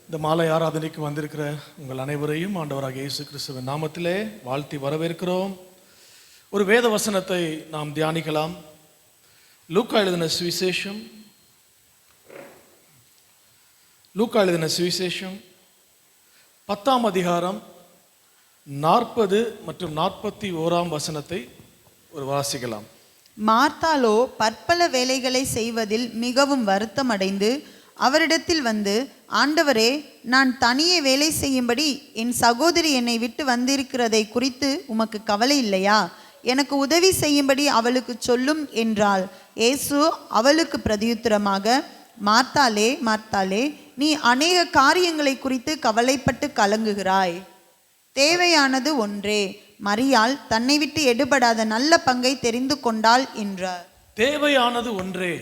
இந்த மாலை ஆராதனைக்கு வந்திருக்கிற உங்கள் அனைவரையும் ஆண்டவராக இயேசு கிறிஸ்துவின் நாமத்திலே வாழ்த்தி வரவேற்கிறோம். ஒரு வேத வசனத்தை நாம் தியானிக்கலாம். லூக்கா எழுதின சுவிசேஷம் 10ஆம் அதிகாரம் 40 மற்றும் 41ஆம் வசனத்தை ஒரு வாசிக்கலாம். மார்த்தாளோ பற்பல வேலைகளை செய்வதில் மிகவும் வருத்தமடைந்து அவரிடத்தில் வந்து, ஆண்டவரே, நான் தனியே வேலை செய்யும்படி என் சகோதரி என்னை விட்டு வந்திருக்கிறதை குறித்து உமக்கு கவலை இல்லையா? எனக்கு உதவி செய்யும்படி அவளுக்கு சொல்லும் என்றாள். இயேசு அவளுக்கு பிரதியுத்தரமாக, மார்த்தாளே, மார்த்தாளே, நீ அநேக காரியங்களை குறித்து கவலைப்பட்டு கலங்குகிறாய். தேவையானது ஒன்றே. மரியாள் தன்னை விட்டு எடுபடாத நல்ல பங்கை தெரிந்து கொண்டாள் என்றார். தேவையானது ஒன்றே.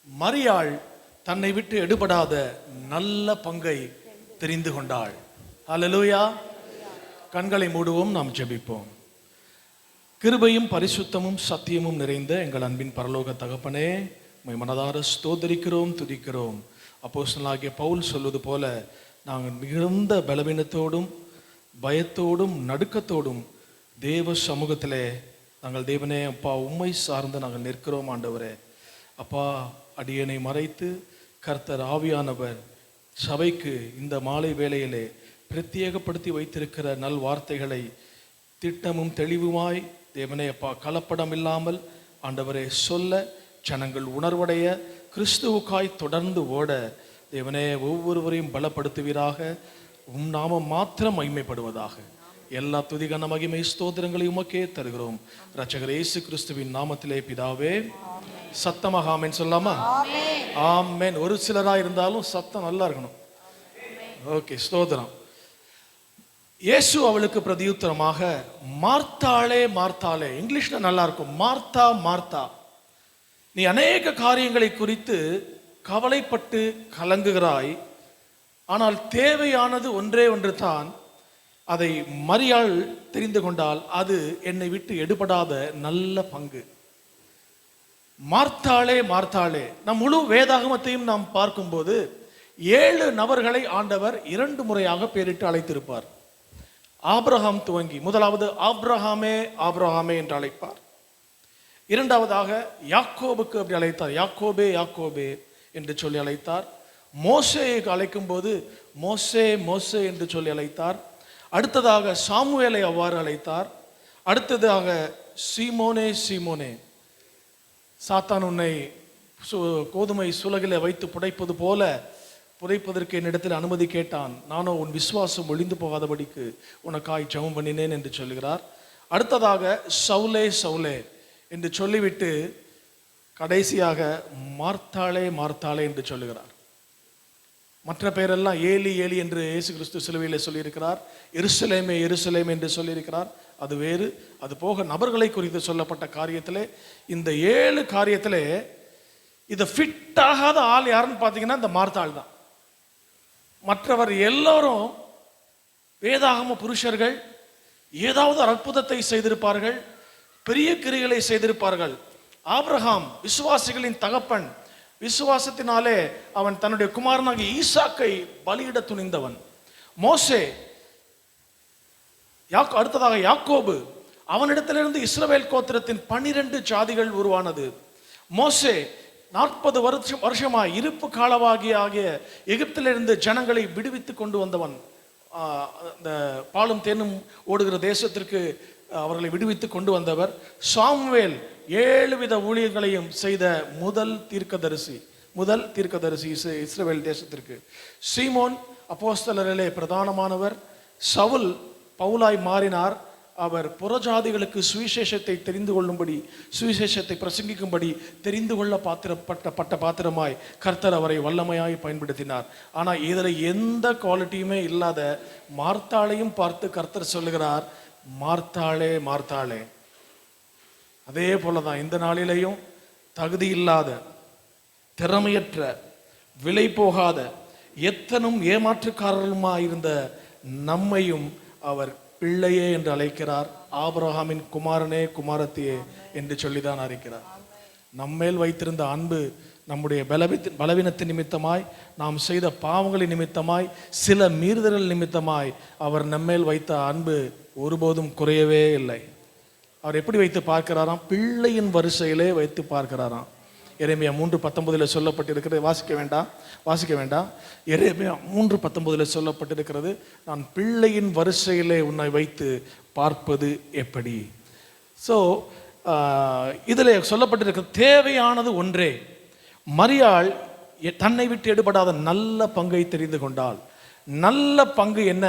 மரியாள் தன்னை விட்டு எடுபடாத நல்ல பங்கை தெரிந்து கொண்டாள். அல்லேலூயா. கண்களை மூடுவோம், நாம் ஜெபிப்போம். கிருபையும் பரிசுத்தமும் சத்தியமும் நிறைந்த எங்கள் அன்பின் பரலோக தகப்பனே, உம்மை மனதார ஸ்தோத்திரிக்கிறோம், துதிக்கிறோம். அப்போஸ்தலனாகிய பவுல் சொல்வது போல நாங்கள் மிகுந்த பலவீனத்தோடும் பயத்தோடும் நடுக்கத்தோடும் தேவ சமூகத்திலே நாங்கள் தேவனே அப்பா உம்மை சார்ந்து நாங்கள் நிற்கிறோம். ஆண்டவரே அப்பா, அடியனை மறைத்து கர்த்தர் ஆவியானவர் சபைக்கு இந்த மாலை வேளையிலே பிரத்யேகப்படுத்தி வைத்திருக்கிற நல் வார்த்தைகளை திட்டமும் தெளிவுமாய் தேவனே அப்பா கலப்படம் இல்லாமல் ஆண்டவரே சொல்ல, ஜனங்கள் உணர்வடைய, கிறிஸ்துவுக்காய் தொடர்ந்து ஓட தேவனே ஒவ்வொருவரையும் பலப்படுத்துவீராக. உம் நாமம் மாத்திரம் மகிமைப்படுவதாக. எல்லா துதிகன மகிமை ஸ்தோத்திரங்களையும் உமக்கே தருகிறோம். இரட்சகர் இயேசு கிறிஸ்துவின் நாமத்திலே பிதாவே. சத்தமாக ஆமென் சொல்லாமா? ஆமென். ஒரு சிலராக இருந்தாலும் சத்தம் நல்லா இருக்கணும். ஓகே, ஸ்தோத்திரம். இயேசு அவளுக்கு பிரதியுத்தரமாக, மார்த்தாளே, மார்த்தாளே. இங்கிலீஷ்ல நல்லா இருக்கும், மார்த்தா, மார்த்தா, நீ அநேக காரியங்களை குறித்து கவலைப்பட்டு கலங்குகிறாய். ஆனால் தேவையானது ஒன்றே ஒன்று தான். அதை மரியாள் தெரிந்து கொண்டால் அது என்னை விட்டு எடுபடாத நல்ல பங்கு. மார்த்தாளே, மார்த்தாளே. நம் முழு வேதாகமத்தையும் நாம் பார்க்கும்போது 7 நபர்களை ஆண்டவர் 2 முறையாக பேரிட்டு அழைத்திருப்பார். ஆபிரகாம் துவங்கி முதலாவது ஆபிரகாமே, ஆபிரகாமே என்று அழைப்பார். இரண்டாவதாக யாக்கோபுக்கு அப்படி அழைத்தார், யாக்கோபே, யாக்கோபே என்று சொல்லி அழைத்தார். மோசேயை அழைக்கும் போது மோசே, மோசே என்று சொல்லி அழைத்தார். அடுத்ததாக சாமுவேலை அவ்வாறு அழைத்தார். அடுத்ததாக சீமோனே, சீமோனே, சாத்தான் உன்னை கோதுமை சுலகில வைத்து புடைப்பது போல புதைப்பதற்கு என்னிடத்தில் அனுமதி கேட்டான். நானோ உன் விசுவாசம் ஒழிந்து போகாதபடிக்கு உனக்காய் ஜெபம் பண்ணினேன் என்று சொல்லுகிறார். அடுத்ததாக சவுலே, சவுலே என்று சொல்லிவிட்டு கடைசியாக மார்த்தாளே, மார்த்தாளே என்று சொல்லுகிறார். மற்ற பெயரெல்லாம் ஏலி, ஏலி என்று இயேசு கிறிஸ்து சிலுவையிலே சொல்லியிருக்கிறார். எருசலேமே, எருசலேமே என்று சொல்லியிருக்கிறார். அது வேறு. அது போக நபர்களை குறித்து சொல்லப்பட்ட காரியத்திலே இந்த 7 காரியத்திலே இதை ஃபிட் ஆகாத ஆள் யாருன்னு பார்த்தீங்கன்னா இந்த மார்த்தாள் தான். மற்றவர் எல்லோரும் வேதாகம புருஷர்கள், ஏதாவது அற்புதத்தை செய்திருப்பார்கள், பெரிய கிரிகளை செய்திருப்பார்கள். ஆபிரகாம் விசுவாசிகளின் தகப்பன். விசுவாசத்தினாலே அவன் தன்னுடைய குமாரனாகிய ஈசாக்கை பலியிட துணிந்தவன். மோசே, அடுத்ததாக யாக்கோபு, அவனிடத்திலிருந்து இஸ்ரவேல் கோத்திரத்தின் 12 ஜாதிகள் உருவானது. மோசே 40 வருஷமாய் இருப்பு காலவாகிய எகிப்திலிருந்து ஜனங்களை விடுவித்து கொண்டு வந்தவன். இந்த பாலும் தேனும் ஓடுகிற தேசத்திற்கு அவர்களை விடுவித்து கொண்டு வந்தவர். சாமுவேல் 7 வித ஊழியர்களையும் செய்த முதல் தீர்க்கதரிசி இஸ்ரவேல் தேசத்திற்கு. சீமோன் அப்போஸ்தலரிலே பிரதானமானவர். சவுல் பவுலாய் மாறினார். அவர் புறஜாதிகளுக்கு சுவிசேஷத்தை தெரிந்து கொள்ளும்படி, சுவிசேஷத்தை பிரசங்கிக்கும்படி தெரிந்து கொள்ள பாத்திரப்பட்ட பாத்திரமாய் கர்த்தர் அவரை வல்லமையாய் பயன்படுத்தினார். ஆனால் இதில் எந்த குவாலிட்டியுமே இல்லாத மார்த்தாளையும் பார்த்து கர்த்தர் சொல்லுகிறார், மார்த்தாளே, மார்த்தாளே. அதே போலதான் இந்த நாளிலேயும் தகுதி இல்லாத, திறமையற்ற, விலை போகாத, எத்தனும் ஏமாற்றுக்காரர்களுமாயிருந்த நம்மையும் அவர் பிள்ளையே என்று அழைக்கிறார். ஆபிரகாமின் குமாரனே, குமாரத்தியே என்று சொல்லிதான் அழைக்கிறார். நம்மேல் வைத்திருந்த அன்பு நம்முடைய பலவீனத்தின் நிமித்தமாய், நாம் செய்த பாவங்களின் நிமித்தமாய், சில மீறுதல்கள் நிமித்தமாய் அவர் நம்மேல் வைத்த அன்பு ஒருபோதும் குறையவே இல்லை. அவர் எப்படி வைத்து பார்க்கிறாராம்? பிள்ளையின் வரிசையிலே வைத்து பார்க்கிறாராம். எரேமியா 3:19 சொல்லப்பட்டிருக்கிறது. வாசிக்க வேண்டாம். எரேமியா 3:19 சொல்லப்பட்டிருக்கிறது, நான் பிள்ளையின் வரிசையிலே உன்னை வைத்து பார்ப்பது எப்படி. ஸோ இதில் சொல்லப்பட்டிருக்கிற தேவையானது ஒன்றே. மரியாள் தன்னை விட்டு எடுபடாத நல்ல பங்கை தெரிந்து கொண்டாள். நல்ல பங்கு என்ன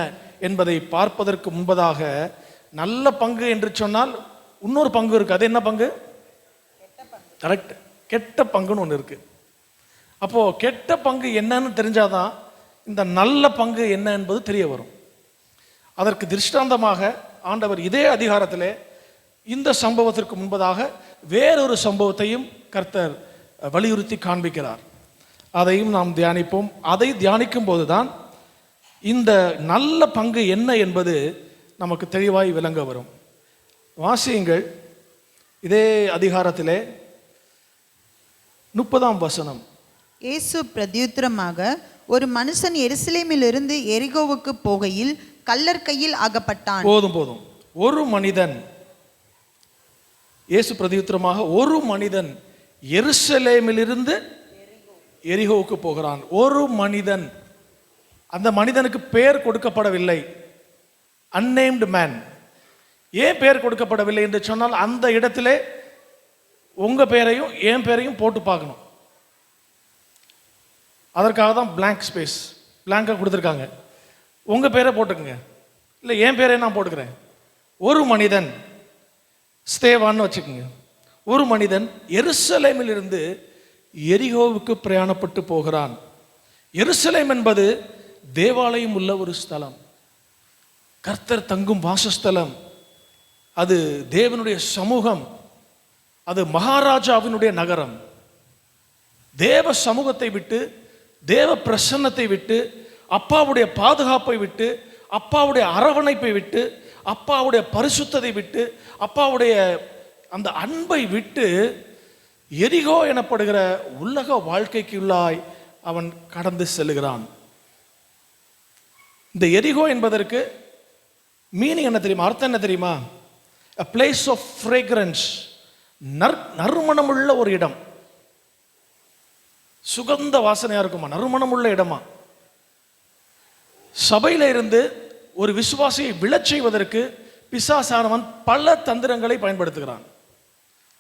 என்பதை பார்ப்பதற்கு முன்பதாக, நல்ல பங்கு என்று சொன்னால் இன்னொரு பங்கு இருக்கு. அது என்ன பங்கு? கரெக்ட், கெட்ட பங்குன்னு ஒன்று இருக்கு. அப்போ கெட்ட பங்கு என்னன்னு தெரிஞ்சாதான் இந்த நல்ல பங்கு என்ன என்பது தெரிய வரும். அதற்கு திருஷ்டாந்தமாக ஆண்டவர் இதே அதிகாரத்திலே இந்த சம்பவத்திற்கு முன்பதாக வேறொரு சம்பவத்தையும் கர்த்தர் வலியுறுத்தி காண்பிக்கிறார். அதையும் நாம் தியானிப்போம். அதை தியானிக்கும் போதுதான் இந்த நல்ல பங்கு என்ன என்பது நமக்கு தெளிவாய் விளங்க வரும். வாசியுங்கள், இதே அதிகாரத்திலே 30ஆம் வசனம். இயேசு பிரதியுத்தரமாக, ஒரு மனுஷன் எருசலேமிலிருந்து எரிகோவுக்கு போகையில் கள்ளர் கையில் அகப்பட்டான். போதும். ஒரு மனிதன், இயேசு பிரதியுத்தரமாக, ஒரு மனிதன் எருசலேமிலிருந்து எரிகோவுக்கு போகிறான். ஒரு மனிதன். அந்த மனிதனுக்கு பெயர் கொடுக்கப்படவில்லை. Unnamed man. ஏன் பெயர் கொடுக்கப்படவில்லை என்று சொன்னால், அந்த இடத்திலே உங்க பெயரையும் என் பெயரையும் போட்டு பார்க்கணும். அதற்காக தான் பிளாங்க் ஸ்பேஸ், பிளாங்காக கொடுத்துருக்காங்க. உங்க பேரை போட்டுக்குங்க, இல்லை என் பேரை நான் போட்டுக்கிறேன். ஒரு மனிதன், ஸ்தேவான்னு வச்சுக்கோங்க. ஒரு மனிதன் எருசலேமில் இருந்து எரிகோவுக்கு பிரயாணப்பட்டு போகிறான். எருசலேம் என்பது தேவாலயம் உள்ள ஒரு ஸ்தலம், கர்த்தர் தங்கும் வாசஸ்தலம். அது தேவனுடைய சமூகம், அது மகாராஜாவினுடைய நகரம். தேவ சமூகத்தை விட்டு, தேவ பிரசன்னத்தை விட்டு, அப்பாவுடைய பாதுகாப்பை விட்டு, அப்பாவுடைய அரவணைப்பை விட்டு, அப்பாவுடைய பரிசுத்தத்தை விட்டு, அப்பாவுடைய அந்த அன்பை விட்டு எரிகோ எனப்படுகிற உலக வாழ்க்கைக்குள்ளாய் அவன் கடந்து செல்கிறான். இந்த எரிகோ என்பதற்கு மீனிங் என்ன தெரியுமா? அர்த்தம் என்ன தெரியுமா? A place of fragrance. நறுமணமுள்ள ஒரு இடம், சுகந்த வாசனையா இருக்குமா, நறுமணமுள்ள இடமா. சபையில இருந்து ஒரு விசுவாசியை விழச் செய்வதற்கு பிசாசானவன் பல தந்திரங்களை பயன்படுத்துகிறான்.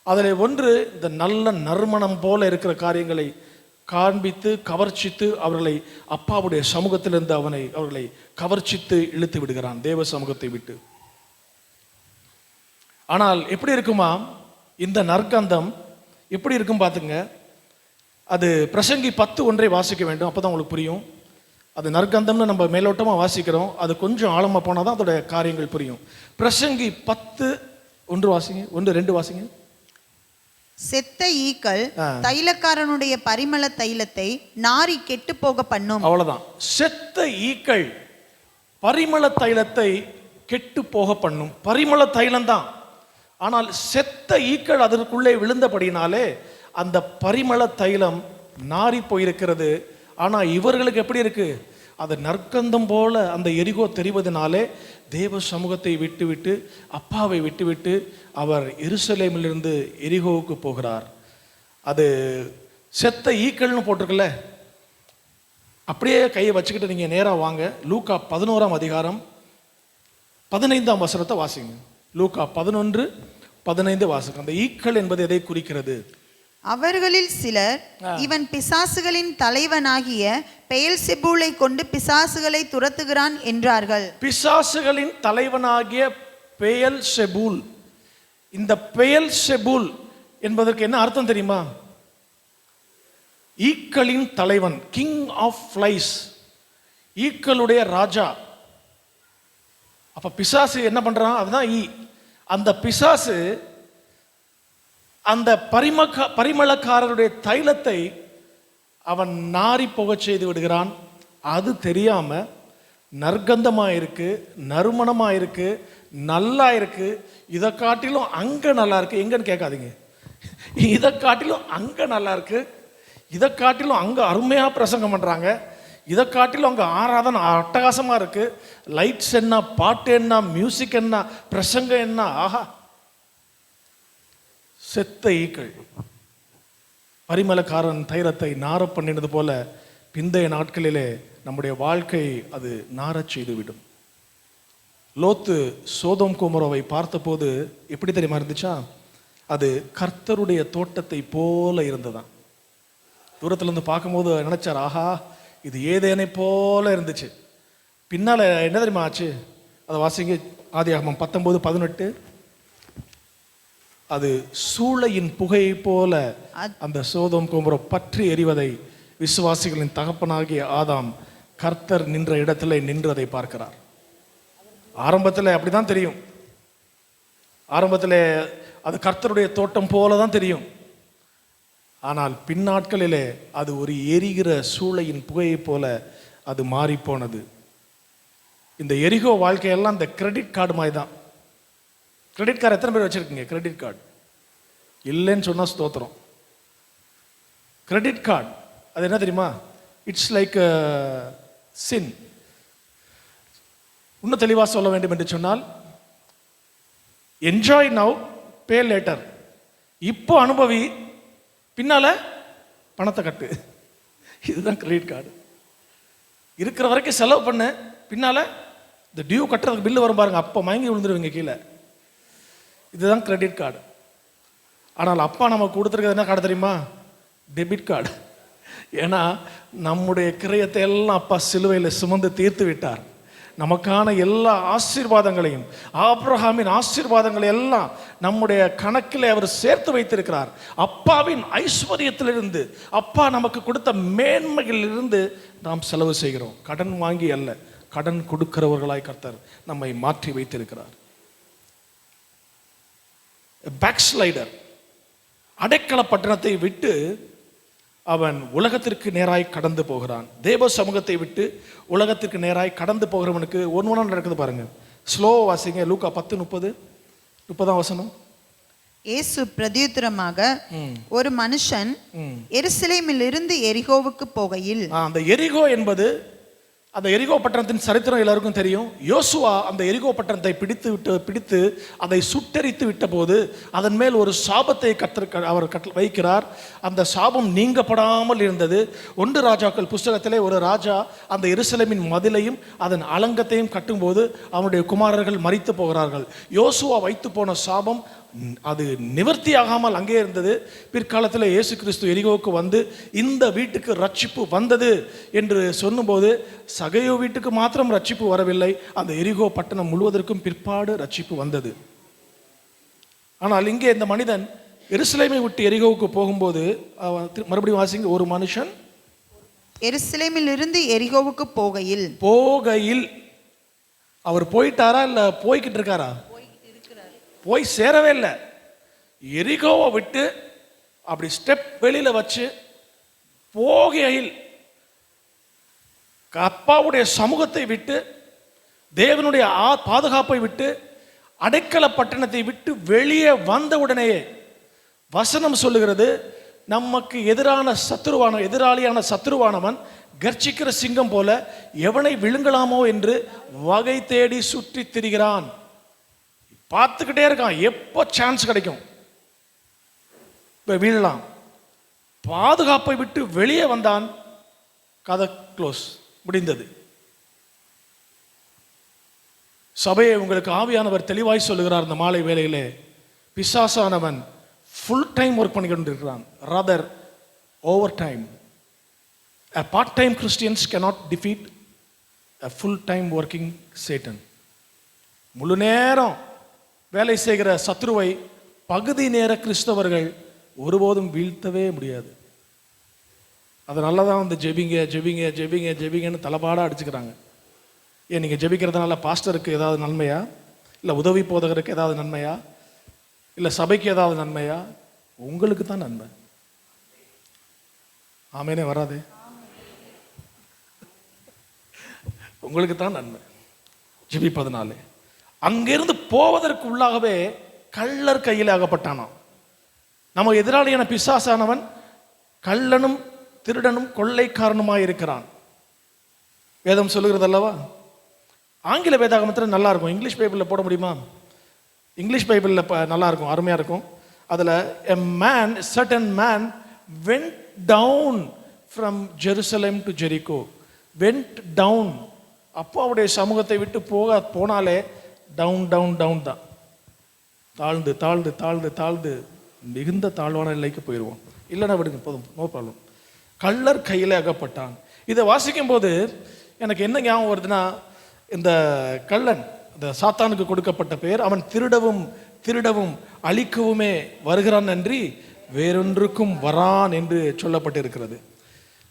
அதில் ஒன்று, இந்த நல்ல நறுமணம் போல இருக்கிற காரியங்களை காண்பித்து கவர்ச்சித்து அவர்களை அப்பாவுடைய சமூகத்திலிருந்து அவர்களை கவர்ச்சித்து இழுத்து விடுகிறான், தேவ சமூகத்தை விட்டு. ஆனால் எப்படி இருக்குமா இந்த நற்கந்தம்? எப்படி இருக்கும் பார்த்துங்க. அது பிரசங்கி 10:1 வாசிக்க வேண்டும், அப்போதான் உங்களுக்கு புரியும். அது நற்கந்தம்னு நம்ம மேலோட்டமாக வாசிக்கிறோம், அது கொஞ்சம் ஆழமாக போனால் தான் அதோட காரியங்கள் புரியும். பிரசங்கி 10:1 வாசிங்க, 1-2 வாசிங்க. செத்த ஈக்கள் தைலக்காரனுடைய பரிமள தைலத்தை நாரி கெட்டு போக பண்ணும். அவ்வளவுதான். செத்த ஈக்கள் பரிமள தைலத்தை கெட்டு போக பண்ணும். பரிமள தைலம் தான், ஆனால் செத்த ஈக்கள் அதற்குள்ளே விழுந்தபடினாலே அந்த பரிமள தைலம் நாரி போயிருக்கிறது. ஆனால் இவர்களுக்கு எப்படி இருக்கு? அது நற்கந்தம் போல அந்த எரிகோ தெரிவதனாலே தேவ சமூகத்தை விட்டுவிட்டு, அப்பாவை விட்டுவிட்டு அவர் எருசலேமிலிருந்து எரிகோவுக்கு போகிறார். அது செத்த ஈக்கள்னு போட்டிருக்குல்ல, அப்படியே கையை வச்சுக்கிட்டு நீங்கள் நேராக வாங்க. லூக்கா 11ஆம் அதிகாரம் 15ஆம் வசனத்தை வாசிங்க. லூக்கா 11:15 வாசிங்க. அந்த ஈக்கள் என்பது எதை குறிக்கிறது? அவர்களில் சிலர், இவன் பிசாசுகளின் தலைவனாகிய பெயல்செபூலை கொண்டு பிசாசுகளை துரத்துகிறான் என்றார்கள். பிசாசுகளின் தலைவனாகிய பெயல்செபூல். இந்த பெயல்செபூல் என்பதற்கு என்ன அர்த்தம் தெரியுமா? ஈக்களின் தலைவன், கிங் ஆஃப் ஃப்ளைஸ், ஈக்களுடைய ராஜா. அப்ப பிசாசு என்ன பண்றான்? அதுதான் ஈ. அந்த பிசாசு அந்த பரிமளக்காரருடைய தைலத்தை அவன் நாரி போக செய்து விடுகிறான். அது தெரியாம நற்கந்தமா இருக்கு, நறுமணமா இருக்கு, நல்லா இருக்கு, இதை காட்டிலும் அங்க நல்லா இருக்கு. எங்கன்னு கேட்காதீங்க, இதை காட்டிலும் அங்க நல்லா இருக்கு, இதை காட்டிலும் அங்கே அருமையாக பிரசங்கம் பண்ணுறாங்க, இதை காட்டிலும் அங்கே ஆராதனை அட்டகாசமாக இருக்குது. லைட்ஸ் என்ன, பாட்டு என்ன, மியூசிக் என்ன, பிரசங்கம் என்ன, ஆஹா! செத்த ஈக்கள் பரிமளக்காரன் தைரத்தை நார பண்ணினது போல பிந்தைய நாட்களிலே நம்முடைய வாழ்க்கை அது நாரச் செய்துவிடும். லோத்து சோதோம் கோமோரோவை பார்த்தபோது எப்படி தெரியுமா இருந்துச்சா? அது கர்த்தருடைய தோட்டத்தை போல இருந்ததான். தூரத்துல இருந்து பார்க்கும்போது நினைச்சார், ஆஹா இது ஏதேனை போல இருந்துச்சு. பின்னால என்ன தெரியுமா ஆச்சு? அதை வாசிங்க, ஆதியாகமம் 19:18. அது சூளையின் புகை போல அந்த சோதோம் கோமோரோ பற்றி எரிவதை விசுவாசிகளின் தகப்பனாகிய ஆதாம் கர்த்தர் நின்ற இடத்துல நின்றதை பார்க்கிறார். ஆரம்பத்தில் அப்படிதான் தெரியும், ஆரம்பத்தில் அது கர்த்தருடைய தோட்டம் போல தான் தெரியும். ஆனால் பின்னாட்களிலே அது ஒரு எரிகிற சூளையின் புகையை போல அது மாறி போனது. இந்த எரிகோ வாழ்க்கையெல்லாம் இந்த கிரெடிட் கார்டு மாதிரி தான். கிரெடிட் கார்டு எத்தனை பேர் வச்சிருக்கீங்க? கிரெடிட் கார்டு இல்லைன்னு சொன்னா ஸ்தோத்திரம். கிரெடிட் கார்டு அது என்ன தெரியுமா? இட்ஸ் லைக் சின். இன்னும் தெளிவாக சொல்ல வேண்டும் என்று சொன்னால், என்ஜாய் நவ், பே லேட்டர். இப்போ அனுபவி, பின்னால பணத்தை கட்டு. இதுதான் கிரெடிட் கார்டு. இருக்கிற வரைக்கும் செலவு பண்ண, பின்னால இந்த டியூ கட்டுறதுக்கு பில்லு வரும் பாருங்க, அப்போ மயங்கி விழுந்துருவீங்க கீழே. இதுதான் கிரெடிட் கார்டு. ஆனால் அப்பா நமக்கு கொடுத்துருக்கிறது என்ன கார்டு தெரியுமா? Debit card. ஏன்னா நம்முடைய கிரயத்தை எல்லாம் அப்பா சிலுவையில் சுமந்து தீர்த்து விட்டார். நமக்கான எல்லா ஆசீர்வாதங்களையும், ஆபிரகாமின் ஆசீர்வாதங்களை எல்லாம் நம்முடைய கணக்கில் அவர் சேர்த்து வைத்திருக்கிறார். அப்பாவின் ஐஸ்வர்யத்திலிருந்து, அப்பா நமக்கு கொடுத்த மேன்மையிலிருந்து நாம் செலவு செய்கிறோம். கடன் வாங்கி அல்ல, கடன் கொடுக்கிறவர்களாய் கர்த்தர் நம்மை மாற்றி வைத்திருக்கிறார். பேக்ஸ்லைடர் அடைக்கல பட்டணத்தை விட்டு அவன் உலகத்திற்கு நேராய் கடந்து போகிறான். தேவ சமூகத்தை விட்டு உலகத்திற்கு நேராய் கடந்து போகிறவனுக்கு ஒன்று நடக்குது பாருங்க. ஸ்லோ வாசிங்க, லூக்கா 10:30 வசனம். இயேசு பிரதியுத்தரமாக, ஒரு மனுஷன் எருசலேமில் இருந்து எரிகோவுக்கு போகையில். அந்த எரிகோ என்பது, அந்த எரிகோ பட்டணத்தின் சரித்திரம் எல்லாருக்கும் தெரியும். யோசுவா அந்த எரிகோ பட்டணத்தை பிடித்து அதை சுட்டெரித்து விட்ட போது அதன் மேல் ஒரு சாபத்தை அவர் வைக்கிறார். அந்த சாபம் நீங்கப்படாமல் இருந்தது. 1 ராஜாக்கள் புஸ்தகத்திலே ஒரு ராஜா அந்த எருசலேமின் மதிலையும் அதன் அலங்கத்தையும் கட்டும்போது அவனுடைய குமாரர்கள் மரித்து போகிறார்கள். யோசுவா வைத்து போன சாபம் அது நிவர்த்தியாகாமல் அங்கே இருந்தது. பிற்காலத்தில் இயேசு கிறிஸ்து எரிகோவுக்கு வந்து இந்த வீட்டுக்கு ரட்சிப்பு வந்தது என்று சொன்னும்போது, சகையோ வீட்டுக்கு மாத்திரம் ரட்சிப்பு வரவில்லை, அந்த எரிகோ பட்டணம் முழுவதற்கும் பிற்பாடு ரட்சிப்பு வந்தது. ஆனால் இங்கே இந்த மனிதன் எருசலேமை விட்டு எரிகோவுக்கு போகும்போது, மறுபடியும் வாசிங்க, ஒரு மனுஷன் எருசலேமில் இருந்து எரிகோவுக்கு போகையில். அவர் போயிட்டாரா இல்ல போய்கிட்டு இருக்காரா? போய் சேரவே இல்லை. எரிகோவை விட்டு அப்படி ஸ்டெப் வெளியில வச்சு போகையில் அப்பாவுடைய சமூகத்தை விட்டு, தேவனுடைய பாதுகாப்பை விட்டு, அடைக்கல பட்டணத்தை விட்டு வெளியே வந்த உடனேயே வசனம் சொல்லுகிறது, நமக்கு எதிராளியான சத்துருவானவன் கர்ச்சிக்கிற சிங்கம் போல எவனை விழுங்கலாமோ என்று வகை தேடி சுற்றி திரிகிறான். பார்த்துக்கிட்டே இருக்கான், எப்போ சான்ஸ் கிடைக்கும் வீழலாம். பாதுகாப்பை விட்டு வெளியே வந்தான், கதை க்ளோஸ், முடிந்தது. சபையை உங்களுக்கு ஆவியானவர் தெளிவாய் சொல்லுகிறார் இந்த மாலை வேளையிலே, பிசாசானவன் ஃபுல் டைம் ஒர்க் பண்ணி கொண்டிருக்கிறான், rather over time. A part-time Christians cannot defeat a full-time working Satan. முழு நேரம் வேலை செய்கிற சத்ருவை பகுதி நேர கிறிஸ்தவர்கள் ஒருபோதும் வீழ்த்தவே முடியாது. அதனால தான் வந்து ஜெபிங்கன்னு தலபாடாக அடிச்சுக்கிறாங்க. ஏன் நீங்கள் ஜெபிக்கிறதுனால பாஸ்டருக்கு ஏதாவது நன்மையா, இல்லை உதவி போதகருக்கு ஏதாவது நன்மையா, இல்லை சபைக்கு ஏதாவது நன்மையா? உங்களுக்கு தான் நன்மை. ஆமேனே வராது, உங்களுக்கு தான் நன்மை ஜெபிப்பதனாலே. அங்கிருந்து போவதற்கு உள்ளாகவே கள்ளர் கையில் ஆகப்பட்டானாம். நம்ம எதிராளியான பிசாசானவன் கள்ளனும் திருடனும் கொள்ளைக்காரனுமாய் இருக்கிறான். வேதம் சொல்லுகிறது அல்லவா? ஆங்கில வேதாகமத்தில் நல்லா இருக்கும். இங்கிலீஷ் பைபிளில் போட முடியுமா? இங்கிலீஷ் பைபிளில் நல்லா இருக்கும், அருமையாக இருக்கும். அதில் a man, certain man went down from Jerusalem to Jericho. went down. அப்போ அவருடைய சமூகத்தை விட்டு போனாலே டவுன் டவுன் டவுன் தான். தாழ்ந்து தாழ்ந்து தாழ்ந்து தாழ்ந்து மிகுந்த தாழ்வான நிலைக்கு போயிடுவோம். இல்லைன்னா விடுங்க, போதும், நோ ப்ராப்ளம். கள்ளர் கையில் அகப்பட்டான். இதை வாசிக்கும் போது எனக்கு என்ன ஞாபகம் வருதுன்னா, இந்த கள்ளன், இந்த சாத்தானுக்கு கொடுக்கப்பட்ட பெயர், அவன் திருடவும் திருடவும் அழிக்கவுமே வருகிறான் அன்றி வேறொன்றுக்கும் வரான் என்று சொல்லப்பட்டிருக்கிறது.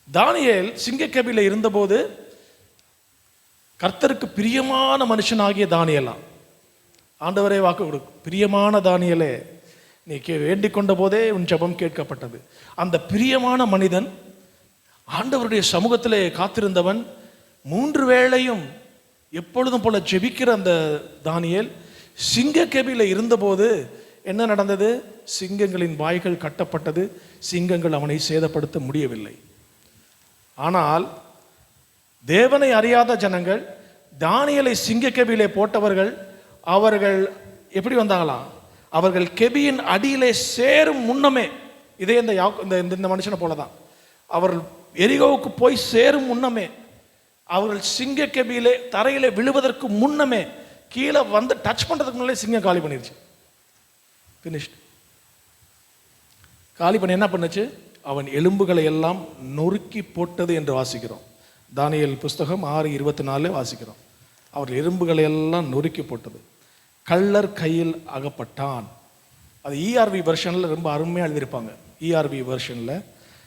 தானியேல் சிங்கக்கபில இருந்தபோது கர்த்தருக்கு பிரியமான மனுஷனாகிய தானியேலா, ஆண்டவரே வாக்கு கொடு, பிரியமான தானியேலே, நீ வேண்டிக் கொண்ட போதே உன் ஜெபம் கேட்கப்பட்டது. அந்த பிரியமான மனிதன், ஆண்டவருடைய சமூகத்திலே காத்திருந்தவன், 3 வேளையும் எப்பொழுதும் போல ஜெபிக்கிற அந்த தானியேல் சிங்கக்கபில இருந்தபோது என்ன நடந்தது? சிங்கங்களின் வாய்கள் கட்டப்பட்டது. சிங்கங்கள் அவனை சேதப்படுத்த முடியவில்லை. ஆனால் தேவனை அறியாத ஜனங்கள், தானியேலை சிங்கக்கபிலே போட்டவர்கள், அவர்கள் எப்படி வந்தாங்களாம்? அவர்கள் கெபியின் அடியிலே சேரும் முன்னமே, இதே இந்த மனுஷனை போலதான், அவர்கள் எரிகோவுக்கு போய் சேரும் முன்னமே, அவர்கள் சிங்கக்கபிலே தரையிலே விழுவதற்கு முன்னமே, கீழே வந்து டச் பண்றதுக்கு முன்னாலே சிங்கம் காலி பண்ணிருச்சு. பினிஷ்ட். காலி பண்ணி என்ன பண்ணுச்சு? அவன் எலும்புகளை எல்லாம் நொறுக்கி போட்டது என்று வாசிக்கிறோம். தானியேல் புஸ்தகம் 6:24 வாசிக்கிறோம். அவர் எலும்புகளை எல்லாம் நொறுக்கி போட்டது. கள்ளர் கையில் அகப்பட்டான். அது ERV வெர்ஷன்ல ரொம்ப அருமையாக எழுதியிருப்பாங்க. ERV வெர்ஷன்ல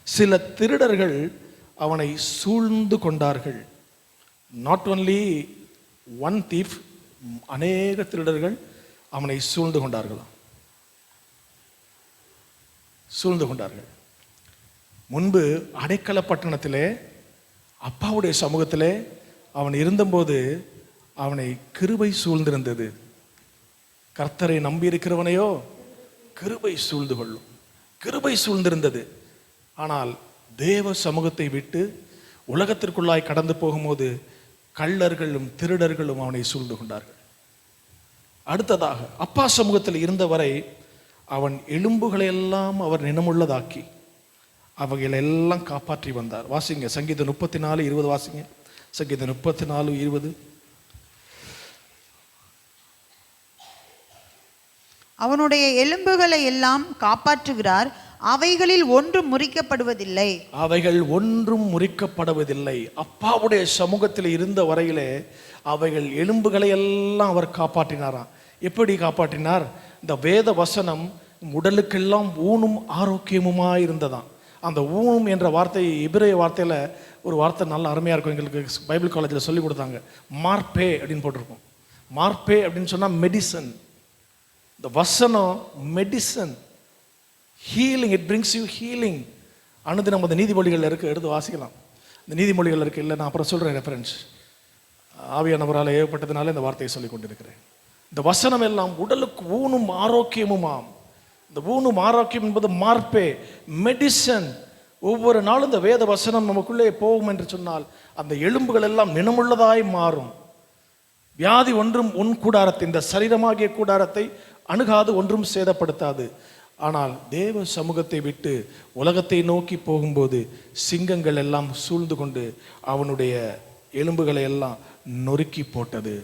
சில திருடர்கள் அவனை சூழ்ந்து கொண்டார்கள். நாட் ஒன்லி ஒன் தீஃப், அநேக திருடர்கள் அவனை சூழ்ந்து கொண்டார்களாம். சூழ்ந்து கொண்டார்கள். முன்பு அடைக்கல பட்டணத்திலே அப்பாவுடைய சமூகத்திலே அவன் இருந்தபோது அவனை கிருபை சூழ்ந்திருந்தது. கர்த்தரை நம்பி இருக்கிறவனையோ கிருபை சூழ்ந்து கொள்ளும். கிருபை சூழ்ந்திருந்தது. ஆனால் தேவ சமூகத்தை விட்டு உலகத்திற்குள்ளாய் கடந்து போகும்போது கள்ளர்களும் திருடர்களும் அவனை சூழ்ந்து கொண்டார்கள். அடுத்ததாக அப்பா சமூகத்தில் இருந்தவரை அவன் எலும்புகளை எல்லாம் அவர் நினமுள்ளதாக்கி அவைகளை எல்லாம் காப்பாற்றி வந்தார். வாசிங்க சங்கீதம் 34:20 வாசிங்க. சங்கீதம் 34:20. அவனுடைய எலும்புகளை எல்லாம் காப்பாற்றுகிறார், அவைகளில் ஒன்றும் முறிக்கப்படுவதில்லை. அவைகள் ஒன்றும் முறிக்கப்படுவதில்லை. அப்பாவுடைய சமூகத்தில் இருந்த வரையிலே அவைகள் எலும்புகளை எல்லாம் அவர் காப்பாற்றினாராம். எப்படி காப்பாற்றினார்? இந்த வேத வசனம் உடலுக்கெல்லாம் ஊனும் ஆரோக்கியமுமாய் இருந்ததாம். அந்த ஊனும் என்ற வார்த்தை எபிரேய வார்த்தையில் ஒரு வார்த்தை நல்ல அருமையாக இருக்கும். எங்களுக்கு பைபிள் காலேஜில் சொல்லி கொடுத்தாங்க. மார்பே அப்படின்னு போட்டிருக்கோம். மார்பே அப்படின்னு சொன்னால் மெடிசன். இந்த வசனம் medicine, healing. It brings you healing. அனுது நம்ம இந்த நீதிமொழிகள் இருக்குது, எடுத்து வாசிக்கலாம். இந்த நீதிமொழிகள் இருக்குது. இல்லை, நான் அப்புறம் சொல்கிறேன் ரெஃபரன்ஸ். ஆவியானவரால் ஏற்பட்டதுனால இந்த வார்த்தையை சொல்லி கொண்டிருக்கிறேன். இந்த வசனம் எல்லாம் உடலுக்கு ஊனும் ஆரோக்கியமுமாம். இந்த ஊனும் ஆரோக்கியம் என்பது மார்பே, மெடிசன். ஒவ்வொரு நாளும் இந்த வேத வசனம் நமக்குள்ளே போகும் என்று சொன்னால் அந்த எலும்புகள் எல்லாம் நினமுள்ளதாய் மாறும். வியாதி ஒன்றும் உன் கூடாரத்தை, இந்த சரீரமாகிய கூடாரத்தை அணுகாது, ஒன்றும் சேதப்படுத்தாது. ஆனால் தேவ சமூகத்தை விட்டு உலகத்தை நோக்கி போகும்போது சிங்கங்கள் எல்லாம் சூழ்ந்து கொண்டு அவனுடைய எலும்புகளை எல்லாம் நொறுக்கி போட்டது.